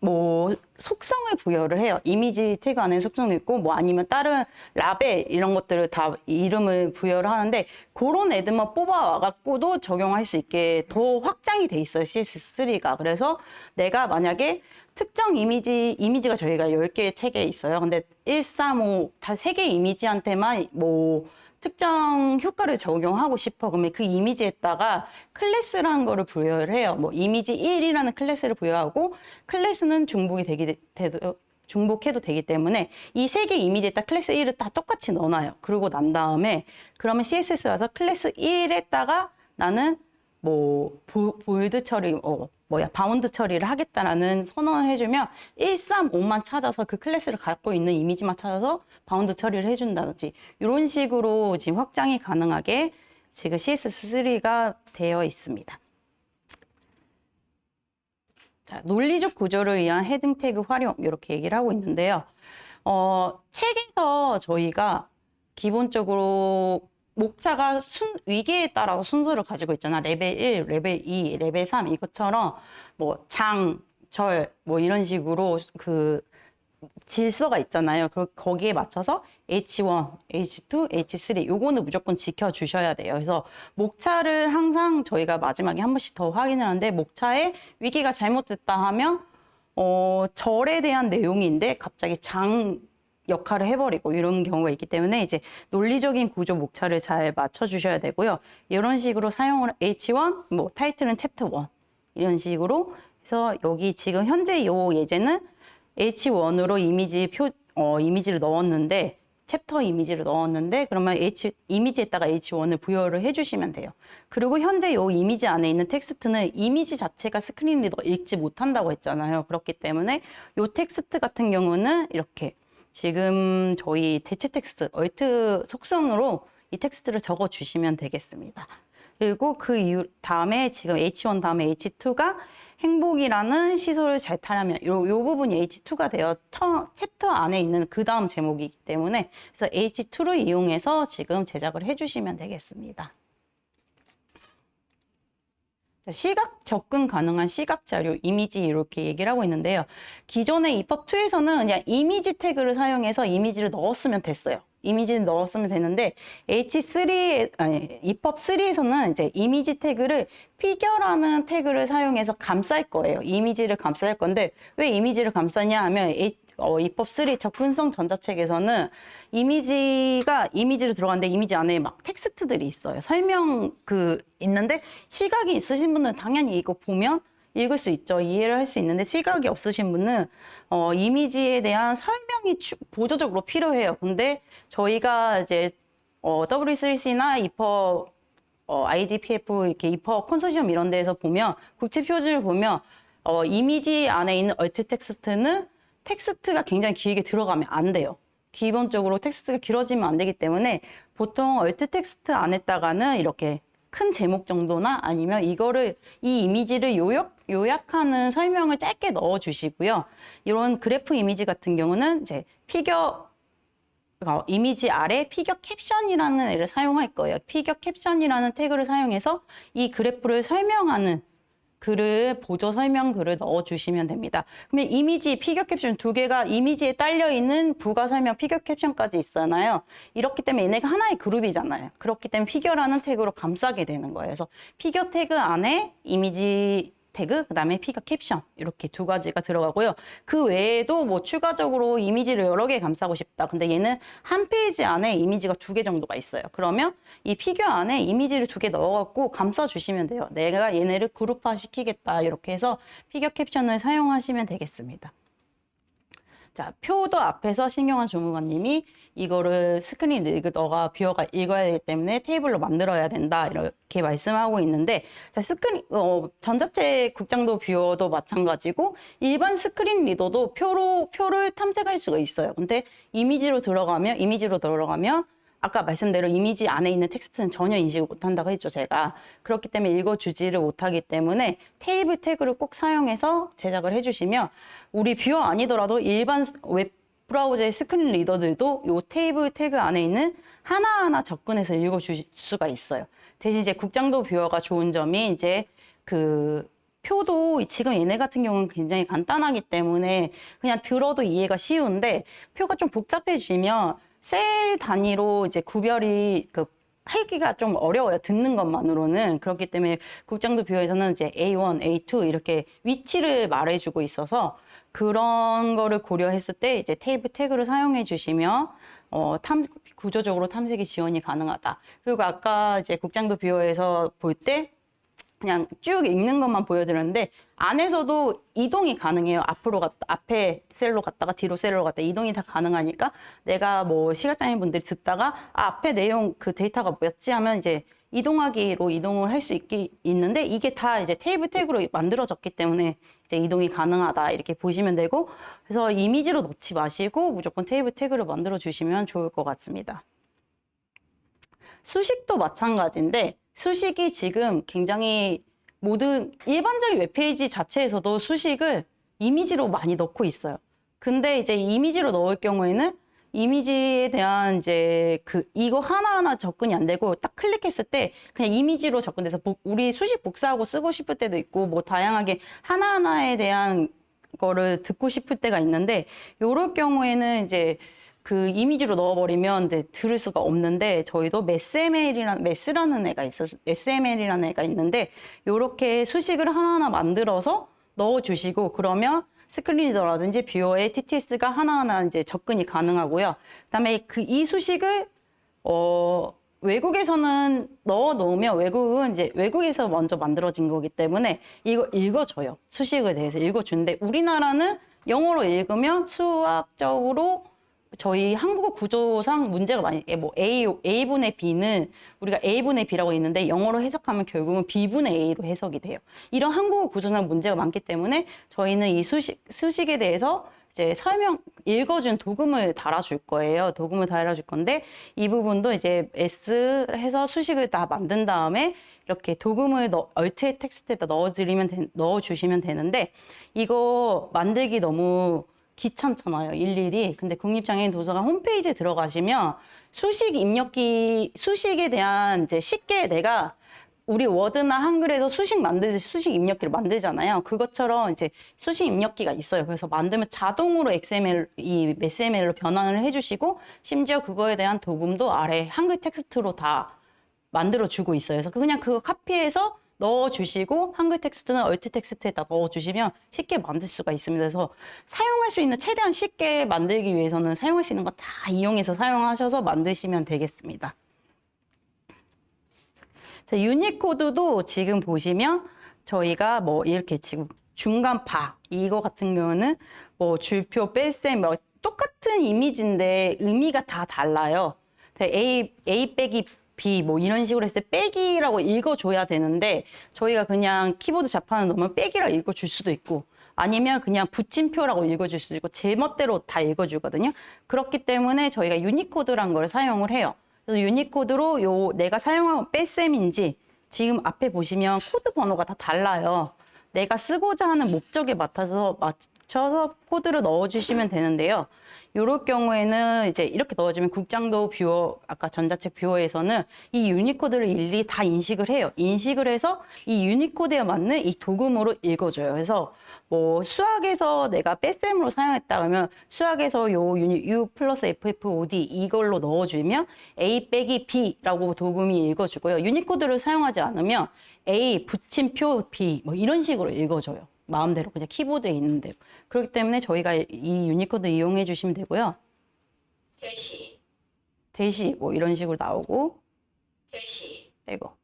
뭐 속성을 부여를 해요. 이미지 태그 안에 속성이 있고 뭐 아니면 다른 라벨 이런 것들을 다 이름을 부여를 하는데 그런 애들만 뽑아와 갖고도 적용할 수 있게 더 확장이 돼 있어요. CSS3가. 그래서 내가 만약에 특정 이미지가 저희가 10개의 책에 있어요. 근데 1, 3, 5 다 3개 이미지한테만 뭐 특정 효과를 적용하고 싶어. 그러면 그 이미지에다가 클래스라는 거를 부여를 해요. 뭐 이미지 1이라는 클래스를 부여하고 클래스는 중복해도 되기 때문에 이 3개 이미지에다 클래스 1을 다 똑같이 넣어놔요. 그러고 난 다음에 그러면 CSS 와서 클래스 1에다가 나는 뭐 볼드 처리, 바운드 처리를 하겠다라는 선언을 해주면 1, 3, 5만 찾아서 그 클래스를 갖고 있는 이미지만 찾아서 바운드 처리를 해준다든지 이런 식으로 지금 확장이 가능하게 지금 CSS3가 되어 있습니다. 자, 논리적 구조를 위한 헤딩 태그 활용 이렇게 얘기를 하고 있는데요. 책에서 저희가 기본적으로 목차가 위계에 따라서 순서를 가지고 있잖아. 레벨 1, 레벨 2, 레벨 3 이것처럼 뭐 장, 절 뭐 이런 식으로 그 질서가 있잖아요. 거기에 맞춰서 H1, H2, H3 요거는 무조건 지켜주셔야 돼요. 그래서 목차를 항상 저희가 마지막에 한 번씩 더 확인을 하는데 목차에 위계가 잘못됐다 하면 절에 대한 내용인데 갑자기 장 역할을 해버리고 이런 경우가 있기 때문에 이제 논리적인 구조 목차를 잘 맞춰주셔야 되고요. 이런 식으로 사용을 H1, 뭐 타이틀은 챕터 1 이런 식으로 해서 여기 지금 현재 요 예제는 H1으로 이미지를 넣었는데 챕터 이미지를 넣었는데 그러면 이미지에다가 H1을 부여를 해주시면 돼요. 그리고 현재 요 이미지 안에 있는 텍스트는 이미지 자체가 스크린 리더가 읽지 못한다고 했잖아요. 그렇기 때문에 요 텍스트 같은 경우는 이렇게 지금 저희 대체 텍스트, 얼트 속성으로 이 텍스트를 적어 주시면 되겠습니다. 그리고 그 이후 다음에 지금 H1 다음에 H2가 행복이라는 시소를 잘 타려면 요 부분이 H2가 되어 챕터 안에 있는 그 다음 제목이기 때문에 그래서 H2를 이용해서 지금 제작을 해주시면 되겠습니다. 시각 접근 가능한 시각 자료, 이미지 이렇게 얘기를 하고 있는데요. 기존의 EPUB2에서는 그냥 이미지 태그를 사용해서 이미지를 넣었으면 됐어요. 이미지를 넣었으면 되는데 EPUB3에서는 이제 이미지 태그를 피겨라는 태그를 사용해서 감쌀 거예요. 이미지를 감쌀 건데 왜 이미지를 감싸냐 하면 EPUB3 접근성 전자책에서는 이미지를 들어갔는데 이미지 안에 막 텍스트들이 있어요. 설명 있는데 시각이 있으신 분은 당연히 이거 보면 읽을 수 있죠. 이해를 할 수 있는데 시각이 없으신 분은 이미지에 대한 설명이 보조적으로 필요해요. 근데 저희가 이제 W3C나 EPUB IDPF 이렇게 EPUB 컨소시엄 이런 데에서 보면 국제 표준을 보면 이미지 안에 있는 얼트 텍스트는 텍스트가 굉장히 길게 들어가면 안 돼요. 기본적으로 텍스트가 길어지면 안 되기 때문에 보통 얼트 텍스트 안에다가는 이렇게 큰 제목 정도나 아니면 이 이미지를 요약하는 설명을 짧게 넣어 주시고요. 이런 그래프 이미지 같은 경우는 이제 이미지 아래 피겨 캡션이라는 애를 사용할 거예요. 피겨 캡션이라는 태그를 사용해서 이 그래프를 설명하는 보조 설명 글을 넣어주시면 됩니다. 그러면 이미지, 피겨 캡션 두 개가 이미지에 딸려있는 부가 설명, 피겨 캡션까지 있잖아요. 이렇기 때문에 얘네가 하나의 그룹이잖아요. 그렇기 때문에 피겨라는 태그로 감싸게 되는 거예요. 그래서 피겨 태그 안에 이미지 태그, 그 다음에 피겨 캡션 이렇게 두 가지가 들어가고요. 그 외에도 뭐 추가적으로 이미지를 여러 개 감싸고 싶다. 근데 얘는 한 페이지 안에 이미지가 2개 정도가 있어요. 그러면 이 피겨 안에 이미지를 2개 넣어갖고 감싸주시면 돼요. 내가 얘네를 그룹화 시키겠다. 이렇게 해서 피겨 캡션을 사용하시면 되겠습니다. 자, 표도 앞에서 신경환 주무관님이 이거를 스크린 너가 뷰어가 읽어야 되기 때문에 테이블로 만들어야 된다 이렇게 말씀하고 있는데, 자, 전자책 국장도 뷰어도 마찬가지고 일반 스크린 리더도 표를 탐색할 수가 있어요. 근데 이미지로 들어가면 아까 말씀대로 이미지 안에 있는 텍스트는 전혀 인식을 못한다고 했죠, 제가. 그렇기 때문에 읽어주지를 못하기 때문에 테이블 태그를 꼭 사용해서 제작을 해주시면 우리 뷰어 아니더라도 일반 웹 브라우저의 스크린 리더들도 이 테이블 태그 안에 있는 하나하나 접근해서 읽어줄 수가 있어요. 대신 이제 국장도 뷰어가 좋은 점이 이제 그 표도 지금 얘네 같은 경우는 굉장히 간단하기 때문에 그냥 들어도 이해가 쉬운데 표가 좀 복잡해지면 셀 단위로 이제 구별이 하기가 좀 어려워요. 듣는 것만으로는. 그렇기 때문에 국장도 뷰어에서는 이제 A1, A2 이렇게 위치를 말해주고 있어서 그런 거를 고려했을 때 이제 테이블 태그를 사용해 주시면 구조적으로 탐색이 지원이 가능하다. 그리고 아까 이제 국장도 뷰어에서 볼 때 그냥 쭉 읽는 것만 보여드렸는데 안에서도 이동이 가능해요. 앞에 셀로 갔다가 뒤로 셀로 갔다가 이동이 다 가능하니까 내가 뭐 시각장애인 분들이 듣다가 앞에 내용 그 데이터가 뭐였지 하면 이제 이동하기로 이동을 할 수 있는데 이게 다 이제 테이블 태그로 만들어졌기 때문에 이제 이동이 가능하다 이렇게 보시면 되고 그래서 이미지로 넣지 마시고 무조건 테이블 태그를 만들어 주시면 좋을 것 같습니다. 수식도 마찬가지인데 수식이 지금 굉장히 모든 일반적인 웹페이지 자체에서도 수식을 이미지로 많이 넣고 있어요. 근데 이제 이미지로 넣을 경우에는 이미지에 대한 이제 이거 하나하나 접근이 안 되고 딱 클릭했을 때 그냥 이미지로 접근돼서 우리 수식 복사하고 쓰고 싶을 때도 있고 뭐 다양하게 하나하나에 대한 거를 듣고 싶을 때가 있는데 요럴 경우에는 이제 그 이미지로 넣어버리면 이제 들을 수가 없는데 저희도 메스라는 애가 SML이라는 애가 있는데 요렇게 수식을 하나하나 만들어서 넣어주시고 그러면 스크린리더라든지 뷰어에 TTS가 하나하나 이제 접근이 가능하고요. 그다음에 이 수식을 외국에서는 넣어 놓으면 외국에서 먼저 만들어진 거기 때문에 이거 읽어줘요. 수식에 대해서 읽어주는데 우리나라는 영어로 읽으면 수학적으로 저희 한국어 구조상 문제가 많이 뭐 A분의 B는 우리가 A분의 B라고 있는데 영어로 해석하면 결국은 B분의 A로 해석이 돼요. 이런 한국어 구조상 문제가 많기 때문에 저희는 이 수식에 대해서 이제 읽어준 도금을 달아줄 거예요. 도금을 달아줄 건데 이 부분도 이제 S 해서 수식을 다 만든 다음에 이렇게 도금을 얼트 텍스트에다 넣어주시면 되는데 이거 만들기 너무 귀찮잖아요, 일일이. 근데 국립장애인 도서관 홈페이지에 들어가시면 수식에 대한 이제 쉽게 내가 우리 워드나 한글에서 수식 만들듯이 수식 입력기를 만들잖아요. 그것처럼 이제 수식 입력기가 있어요. 그래서 만들면 자동으로 SML로 변환을 해주시고 심지어 그거에 대한 도금도 아래 한글 텍스트로 다 만들어주고 있어요. 그래서 그냥 그거 카피해서 넣어주시고 한글 텍스트는 얼트 텍스트에다 넣어주시면 쉽게 만들 수가 있습니다. 그래서 사용할 수 있는 최대한 쉽게 만들기 위해서는 사용할 수 있는 거 다 이용해서 사용하셔서 만드시면 되겠습니다. 자, 유니코드도 지금 보시면 저희가 뭐 이렇게 지금 중간파 이거 같은 경우는 뭐 줄표, 뺄셈 뭐 똑같은 이미지인데 의미가 다 달라요. A 빼기 B 뭐 이런 식으로 했을 때 빼기라고 읽어줘야 되는데 저희가 그냥 키보드 자판을 넣으면 빼기라 읽어줄 수도 있고 아니면 그냥 붙임표라고 읽어줄 수도 있고 제 멋대로 다 읽어주거든요. 그렇기 때문에 저희가 유니코드란 걸 사용을 해요. 그래서 유니코드로 내가 사용한 뺄셈인지 지금 앞에 보시면 코드 번호가 다 달라요. 내가 쓰고자 하는 목적에 맞춰서 코드를 넣어주시면 되는데요. 이럴 경우에는 이제 이렇게 넣어주면 국장도 뷰어, 아까 전자책 뷰어에서는 이 유니코드를 일일이 다 인식을 해요. 인식을 해서 이 유니코드에 맞는 이 도금으로 읽어줘요. 그래서 뭐 수학에서 내가 뺄셈으로 사용했다 그러면 수학에서 U 플러스 FFOD 이걸로 넣어주면 A 빼기 B라고 도금이 읽어주고요. 유니코드를 사용하지 않으면 A 붙임표 B 뭐 이런 식으로 읽어줘요. 마음대로 그냥 키보드에 있는 대로. 그렇기 때문에 저희가 이 유니코드 이용해 주시면 되고요. 대시 뭐 이런 식으로 나오고 이거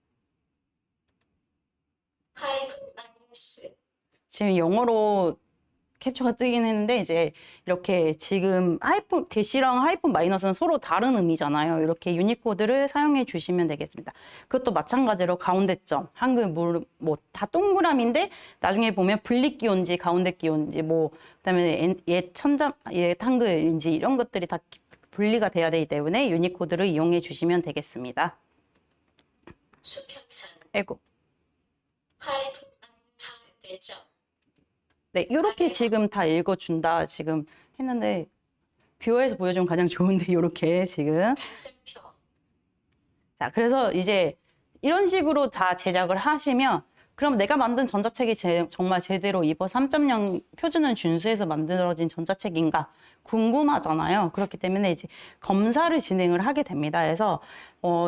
-. 지금 영어로 캡처가 뜨긴 했는데 이제 이렇게 지금 대시랑 하이픈 마이너스는 서로 다른 의미잖아요. 이렇게 유니코드를 사용해 주시면 되겠습니다. 그것도 마찬가지로 가운데 점, 한글 뭐 다 동그라미인데 나중에 보면 분리 끼온지 가운데 끼온지 뭐 그다음에 옛 한글인지 이런 것들이 다 분리가 돼야 되기 때문에 유니코드를 이용해 주시면 되겠습니다. 수평선 아이고. 파이프 됐죠. 네, 이렇게 지금 다 읽어준다 지금 했는데 뷰어에서 보여주면 가장 좋은데 이렇게 지금. 학생표 자, 그래서 이제 이런 식으로 다 제작을 하시면 그럼 내가 만든 전자책이 정말 제대로 이버 3.0 표준을 준수해서 만들어진 전자책인가 궁금하잖아요. 그렇기 때문에 이제 검사를 진행을 하게 됩니다. 그래서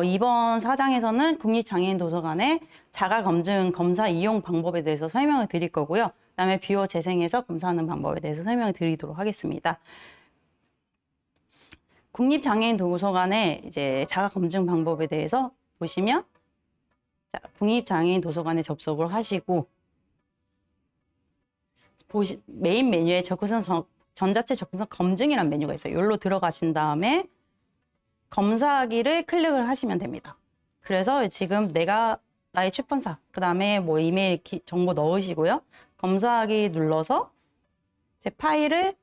이번 사장에서는 국립장애인도서관의 자가검증 검사 이용 방법에 대해서 설명을 드릴 거고요. 그다음에 뷰어 재생해서 검사하는 방법에 대해서 설명을 드리도록 하겠습니다. 국립장애인도서관의 이제 자가검증 방법에 대해서 보시면 자, 국립장애인도서관에 접속을 하시고 메인 메뉴에 전자책 접근성 검증이라는 메뉴가 있어요. 여기로 들어가신 다음에 검사하기를 클릭을 하시면 됩니다. 그래서 지금 나의 출판사, 그 다음에 뭐 이메일 정보 넣으시고요. 검사하기 눌러서 제 파일을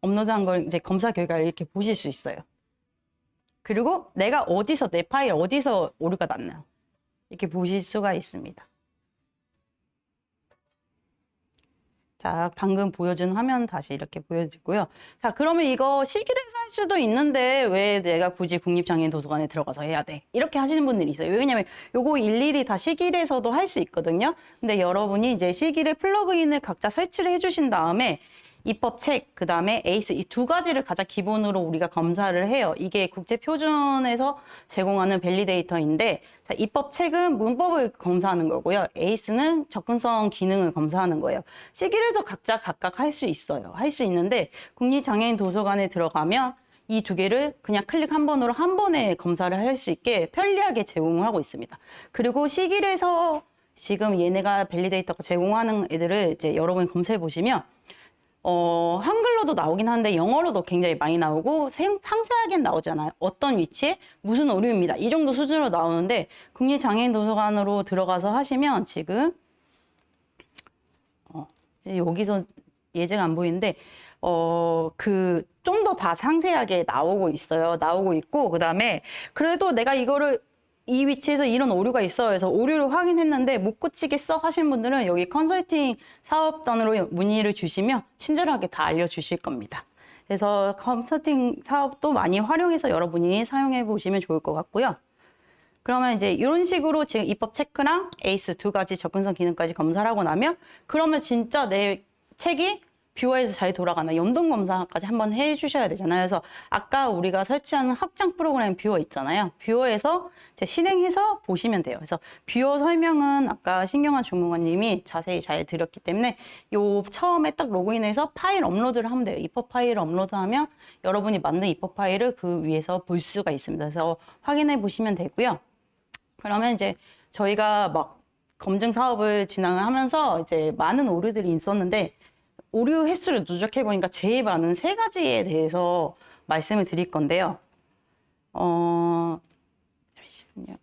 업로드한 걸 이제 검사 결과를 이렇게 보실 수 있어요. 그리고 내가 내 파일 어디서 오류가 났나 이렇게 보실 수가 있습니다. 자, 방금 보여준 화면 다시 이렇게 보여드리고요. 자, 그러면 이거 실기에서 할 수도 있는데 왜 내가 굳이 국립장애인도서관에 들어가서 해야 돼? 이렇게 하시는 분들이 있어요. 왜냐면 요거 일일이 다 실기에서도 할 수 있거든요. 근데 여러분이 이제 실기를 플러그인을 각자 설치를 해주신 다음에 입법책, 그 다음에 에이스 이 두 가지를 가장 기본으로 우리가 검사를 해요. 이게 국제표준에서 제공하는 밸리데이터인데 자, 입법책은 문법을 검사하는 거고요. 에이스는 접근성 기능을 검사하는 거예요. 실기에서 각각 할 수 있어요. 할 수 있는데 국립장애인도서관에 들어가면 이 두 개를 그냥 클릭 한 번으로 한 번에 검사를 할 수 있게 편리하게 제공을 하고 있습니다. 그리고 실기에서 지금 얘네가 밸리데이터가 제공하는 애들을 이제 여러분이 검색해 보시면 한글로도 나오긴 하는데 영어로도 굉장히 많이 나오고 상세하게 나오잖아요. 어떤 위치에 무슨 오류입니다. 이 정도 수준으로 나오는데 국립장애인도서관으로 들어가서 하시면 지금 여기서 예제가 안 보이는데 좀 더 다 상세하게 나오고 있어요. 나오고 있고 그다음에 그래도 내가 이거를 이 위치에서 이런 오류가 있어요. 그래서 오류를 확인했는데 못 고치겠어 하시는 분들은 여기 컨설팅 사업단으로 문의를 주시면 친절하게 다 알려주실 겁니다. 그래서 컨설팅 사업도 많이 활용해서 여러분이 사용해 보시면 좋을 것 같고요. 그러면 이제 이런 식으로 지금 입법 체크랑 에이스 두 가지 접근성 기능까지 검사를 하고 나면 그러면 진짜 내 책이 뷰어에서 잘 돌아가나 연동 검사까지 한번 해주셔야 되잖아요. 그래서 아까 우리가 설치하는 확장 프로그램 뷰어 있잖아요. 뷰어에서 이제 실행해서 보시면 돼요. 그래서 뷰어 설명은 아까 신경환 주무관님이 자세히 잘 드렸기 때문에 요 처음에 딱 로그인해서 파일 업로드를 하면 돼요. 입법 파일을 업로드하면 여러분이 만든 입법 파일을 그 위에서 볼 수가 있습니다. 그래서 확인해 보시면 되고요. 그러면 이제 저희가 막 검증 사업을 진행하면서 이제 많은 오류들이 있었는데 오류 횟수를 누적해 보니까 제일 많은 세 가지에 대해서 말씀을 드릴 건데요. 잠시만요.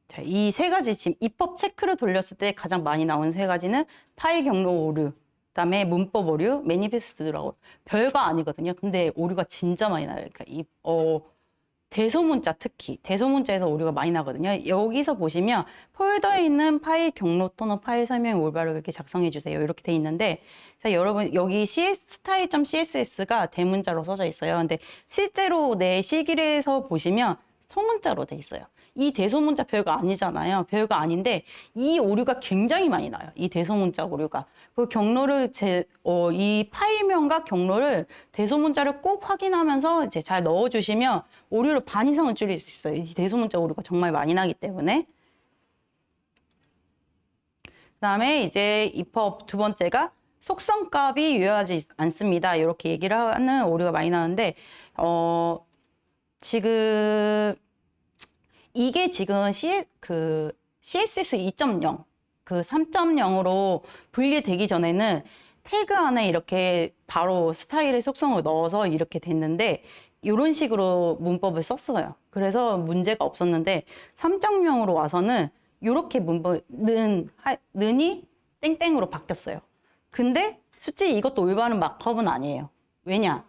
자, 이 세 가지 지금 입법 체크를 돌렸을 때 가장 많이 나오는 세 가지는 파일 경로 오류, 그다음에 문법 오류, 매니페스트라고 별거 아니거든요. 근데 오류가 진짜 많이 나요. 그러니까 대소문자 특히 대소문자에서 오류가 많이 나거든요. 여기서 보시면 폴더에 있는 파일 경로 또는 파일 설명 올바르게 이렇게 작성해 주세요. 이렇게 돼 있는데 자, 여러분 여기 style.css가 대문자로 써져 있어요. 근데 실제로 내 실기에서 보시면 소문자로 돼 있어요. 이 대소문자 별거 아니잖아요. 별거 아닌데 이 오류가 굉장히 많이 나요. 이 대소문자 오류가. 그 경로를 이 파일명과 경로를 대소문자를 꼭 확인하면서 이제 잘 넣어주시면 오류를 반 이상은 줄일 수 있어요. 이 대소문자 오류가 정말 많이 나기 때문에. 그다음에 이제 입법 두 번째가 속성값이 유효하지 않습니다. 이렇게 얘기를 하는 오류가 많이 나는데 지금 이게 지금 CSS 2.0, 3.0으로 분리되기 전에는 태그 안에 이렇게 바로 스타일의 속성을 넣어서 이렇게 됐는데 이런 식으로 문법을 썼어요. 그래서 문제가 없었는데 3.0으로 와서는 이렇게 문법 는이 땡땡으로 바뀌었어요. 근데 솔직히 이것도 올바른 마크업은 아니에요. 왜냐?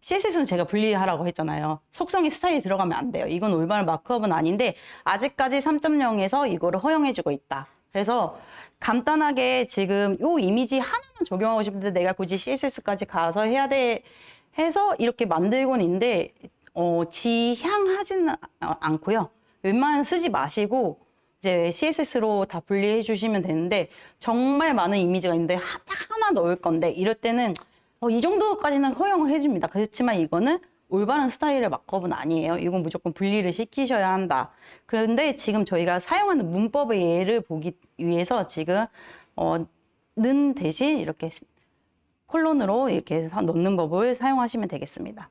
CSS는 제가 분리하라고 했잖아요. 속성에 스타일이 들어가면 안 돼요. 이건 올바른 마크업은 아닌데 아직까지 3.0에서 이거를 허용해주고 있다. 그래서 간단하게 지금 요 이미지 하나만 적용하고 싶은데 내가 굳이 CSS까지 가서 해야 돼 해서 이렇게 만들고는 있는데 지향하지는 않고요. 웬만하면 쓰지 마시고 이제 CSS로 다 분리해 주시면 되는데 정말 많은 이미지가 있는데 하나 넣을 건데 이럴 때는 이 정도까지는 허용을 해줍니다. 그렇지만 이거는 올바른 스타일의 마크업은 아니에요. 이건 무조건 분리를 시키셔야 한다. 그런데 지금 저희가 사용하는 문법의 예를 보기 위해서 지금 는 대신 이렇게 콜론으로 이렇게 넣는 법을 사용하시면 되겠습니다.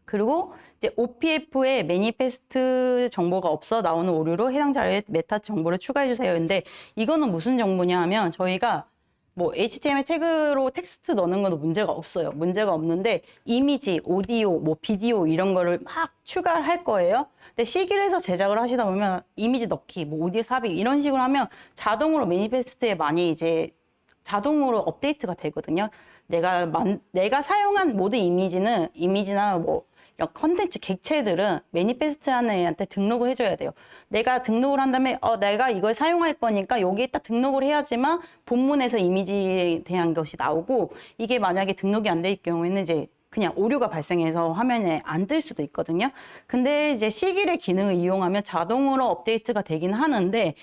그리고 이제 OPF에 매니페스트 정보가 없어 나오는 오류로 해당 자료에 메타 정보를 추가해 주세요. 근데 이거는 무슨 정보냐 하면 저희가 뭐 HTML 태그로 텍스트 넣는 건 문제가 없어요. 문제가 없는데 이미지, 오디오, 뭐 비디오 이런 거를 막 추가를 할 거예요. 근데 시기를 해서 제작을 하시다 보면 이미지 넣기, 뭐 오디오 삽입 이런 식으로 하면 자동으로 매니페스트에 많이 이제 자동으로 업데이트가 되거든요. 내가 사용한 모든 이미지나 뭐 이런 컨텐츠 객체들은 매니페스트 하는 애한테 등록을 해줘야 돼요. 내가 등록을 한 다음에 내가 이걸 사용할 거니까 여기에 딱 등록을 해야지만 본문에서 이미지에 대한 것이 나오고 이게 만약에 등록이 안 될 경우에는 이제 그냥 오류가 발생해서 화면에 안 뜰 수도 있거든요. 근데 이제 시길의 기능을 이용하면 자동으로 업데이트가 되긴 하는데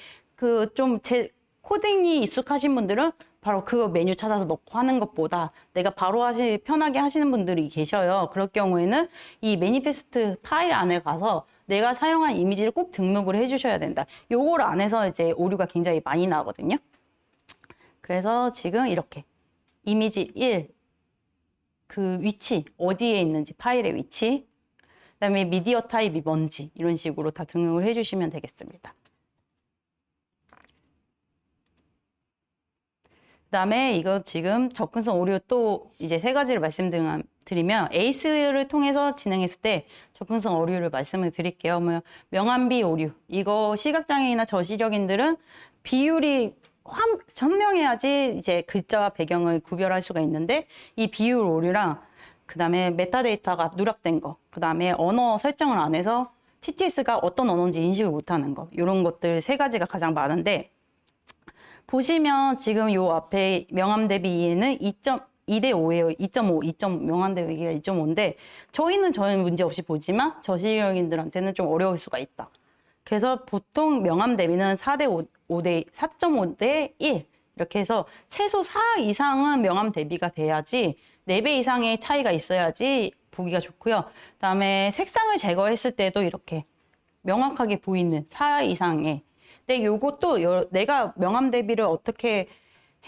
코딩이 익숙하신 분들은 바로 그 메뉴 찾아서 넣고 하는 것보다 내가 바로 편하게 하시는 분들이 계셔요. 그럴 경우에는 이 매니페스트 파일 안에 가서 내가 사용한 이미지를 꼭 등록을 해주셔야 된다. 요걸 안에서 이제 오류가 굉장히 많이 나거든요. 그래서 지금 이렇게 이미지 1, 그 위치, 어디에 있는지 파일의 위치, 그 다음에 미디어 타입이 뭔지 이런 식으로 다 등록을 해주시면 되겠습니다. 그다음에 이거 지금 접근성 오류 또 이제 3가지를 말씀드리면 에이스를 통해서 진행했을 때 접근성 오류를 말씀을 드릴게요. 명암비 오류. 이거 시각장애인이나 저시력인들은 비율이 선명해야지 이제 글자와 배경을 구별할 수가 있는데 이 비율 오류랑 그다음에 메타데이터가 누락된 거, 그다음에 언어 설정을 안 해서 TTS가 어떤 언어인지 인식을 못하는 거, 이런 것들 3가지가 가장 많은데 보시면 지금 요 앞에 명암 대비 이해는 2대 5예요. 2.5, 명암 대비가 2.5인데 저희는 문제 없이 보지만 저시력인들한테는 좀 어려울 수가 있다. 그래서 보통 명암 대비는 4.5대 1 이렇게 해서 최소 4 이상은 명암 대비가 돼야지 4배 이상의 차이가 있어야지 보기가 좋고요. 그다음에 색상을 제거했을 때도 이렇게 명확하게 보이는 4 이상의. 근데 요것도 내가 명암 대비를 어떻게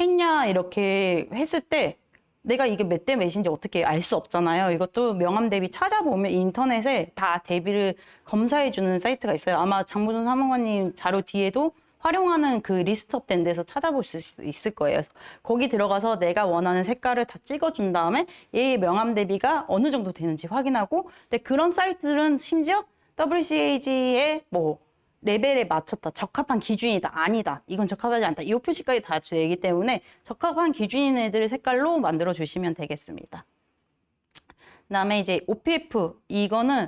했냐 이렇게 했을 때 내가 이게 몇 대 몇인지 어떻게 알 수 없잖아요. 이것도 명암 대비 찾아보면 인터넷에 다 대비를 검사해주는 사이트가 있어요. 아마 장보준 사무관님 자료 뒤에도 활용하는 그 리스트업 된 데서 찾아볼 수 있을 거예요. 그래서 거기 들어가서 내가 원하는 색깔을 다 찍어준 다음에 얘의 명암 대비가 어느 정도 되는지 확인하고, 근데 그런 사이트들은 심지어 WCAG의 레벨에 맞췄다, 적합한 기준이다, 아니다, 이건 적합하지 않다, 이 표시까지 다 되기 때문에 적합한 기준인 애들의 색깔로 만들어 주시면 되겠습니다. 그 다음에 이제 OPF, 이거는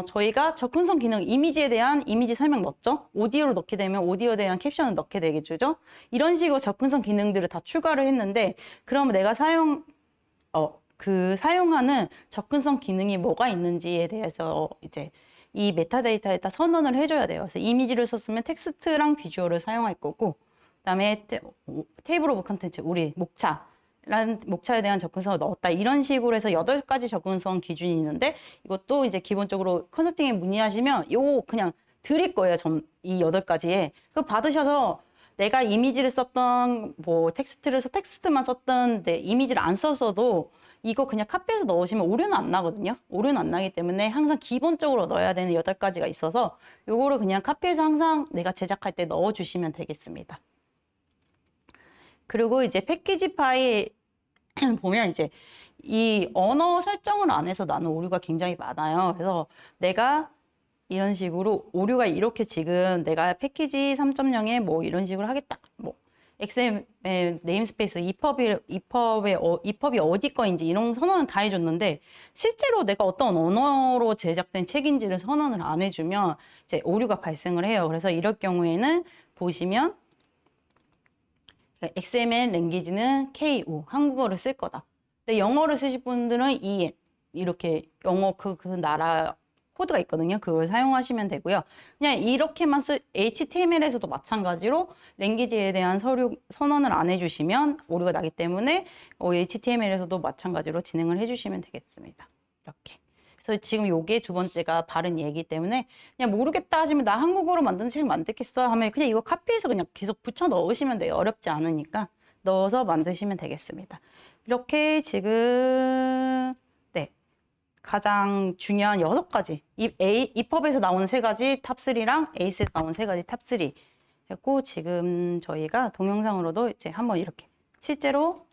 저희가 접근성 기능, 이미지에 대한 이미지 설명 넣었죠? 오디오를 넣게 되면 오디오에 대한 캡션을 넣게 되겠죠? 이런 식으로 접근성 기능들을 다 추가를 했는데, 그럼 내가 사용하는 접근성 기능이 뭐가 있는지에 대해서 이제 이 메타데이터에다 선언을 해줘야 돼요. 그래서 이미지를 썼으면 텍스트랑 비주얼을 사용할 거고, 그 다음에 테이블 오브 컨텐츠, 우리 목차에 대한 접근성을 넣었다. 이런 식으로 해서 8가지 접근성 기준이 있는데, 이것도 이제 기본적으로 컨설팅에 문의하시면 요거 그냥 드릴 거예요. 이 8가지에. 그거 받으셔서 내가 이미지를 썼던, 텍스트만 썼던, 이미지를 안 썼어도 이거 그냥 카피해서 넣으시면 오류는 안 나거든요. 오류는 안 나기 때문에 항상 기본적으로 넣어야 되는 8가지가 있어서 요거를 그냥 카피해서 항상 내가 제작할 때 넣어주시면 되겠습니다. 그리고 이제 패키지 파일 보면 이제 이 언어 설정을 안 해서 나는 오류가 굉장히 많아요. 그래서 내가 이런 식으로 오류가 이렇게 지금 내가 패키지 3.0에 이런 식으로 하겠다. XML 네임스페이스 EPUB이 어디 거인지 이런 선언은 다 해줬는데 실제로 내가 어떤 언어로 제작된 책인지를 선언을 안 해주면 이제 오류가 발생을 해요. 그래서 이럴 경우에는 보시면 XML 랭귀지는 KO, 한국어를 쓸 거다. 근데 영어를 쓰실 분들은 EN, 이렇게 영어 그 나라 코드가 있거든요. 그걸 사용하시면 되고요. 그냥 이렇게만 HTML에서도 마찬가지로 랭귀지에 대한 선언을 안 해주시면 오류가 나기 때문에 HTML에서도 마찬가지로 진행을 해주시면 되겠습니다. 이렇게. 그래서 지금 요게 두 번째가 바른 얘기 때문에 그냥 모르겠다 하시면 나 한국어로 만든 책 만들겠어 하면 그냥 이거 카피해서 그냥 계속 붙여 넣으시면 돼요. 어렵지 않으니까 넣어서 만드시면 되겠습니다. 이렇게 지금 가장 중요한 6가지 EPUB에서 나오는 3가지 탑3랑 에이스에서 나오는 3가지 탑3 했고 지금 저희가 동영상으로도 이제 한번 이렇게 실제로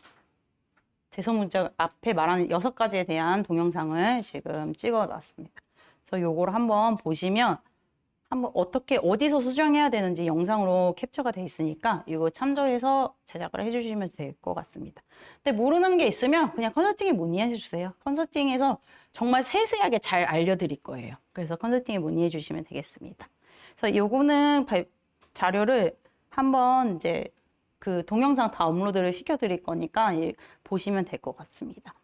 대소문자 앞에 말하는 6가지에 대한 동영상을 지금 찍어 놨습니다. 그래서 요거를 한번 보시면 한번 어떻게 어디서 수정해야 되는지 영상으로 캡처가 돼 있으니까 이거 참조해서 제작을 해주시면 될 것 같습니다. 근데 모르는 게 있으면 그냥 컨설팅에 문의해 주세요. 컨설팅에서 정말 세세하게 잘 알려드릴 거예요. 그래서 컨설팅에 문의해 주시면 되겠습니다. 그래서 요거는 자료를 한번 이제 그 동영상 다 업로드를 시켜드릴 거니까 보시면 될 것 같습니다.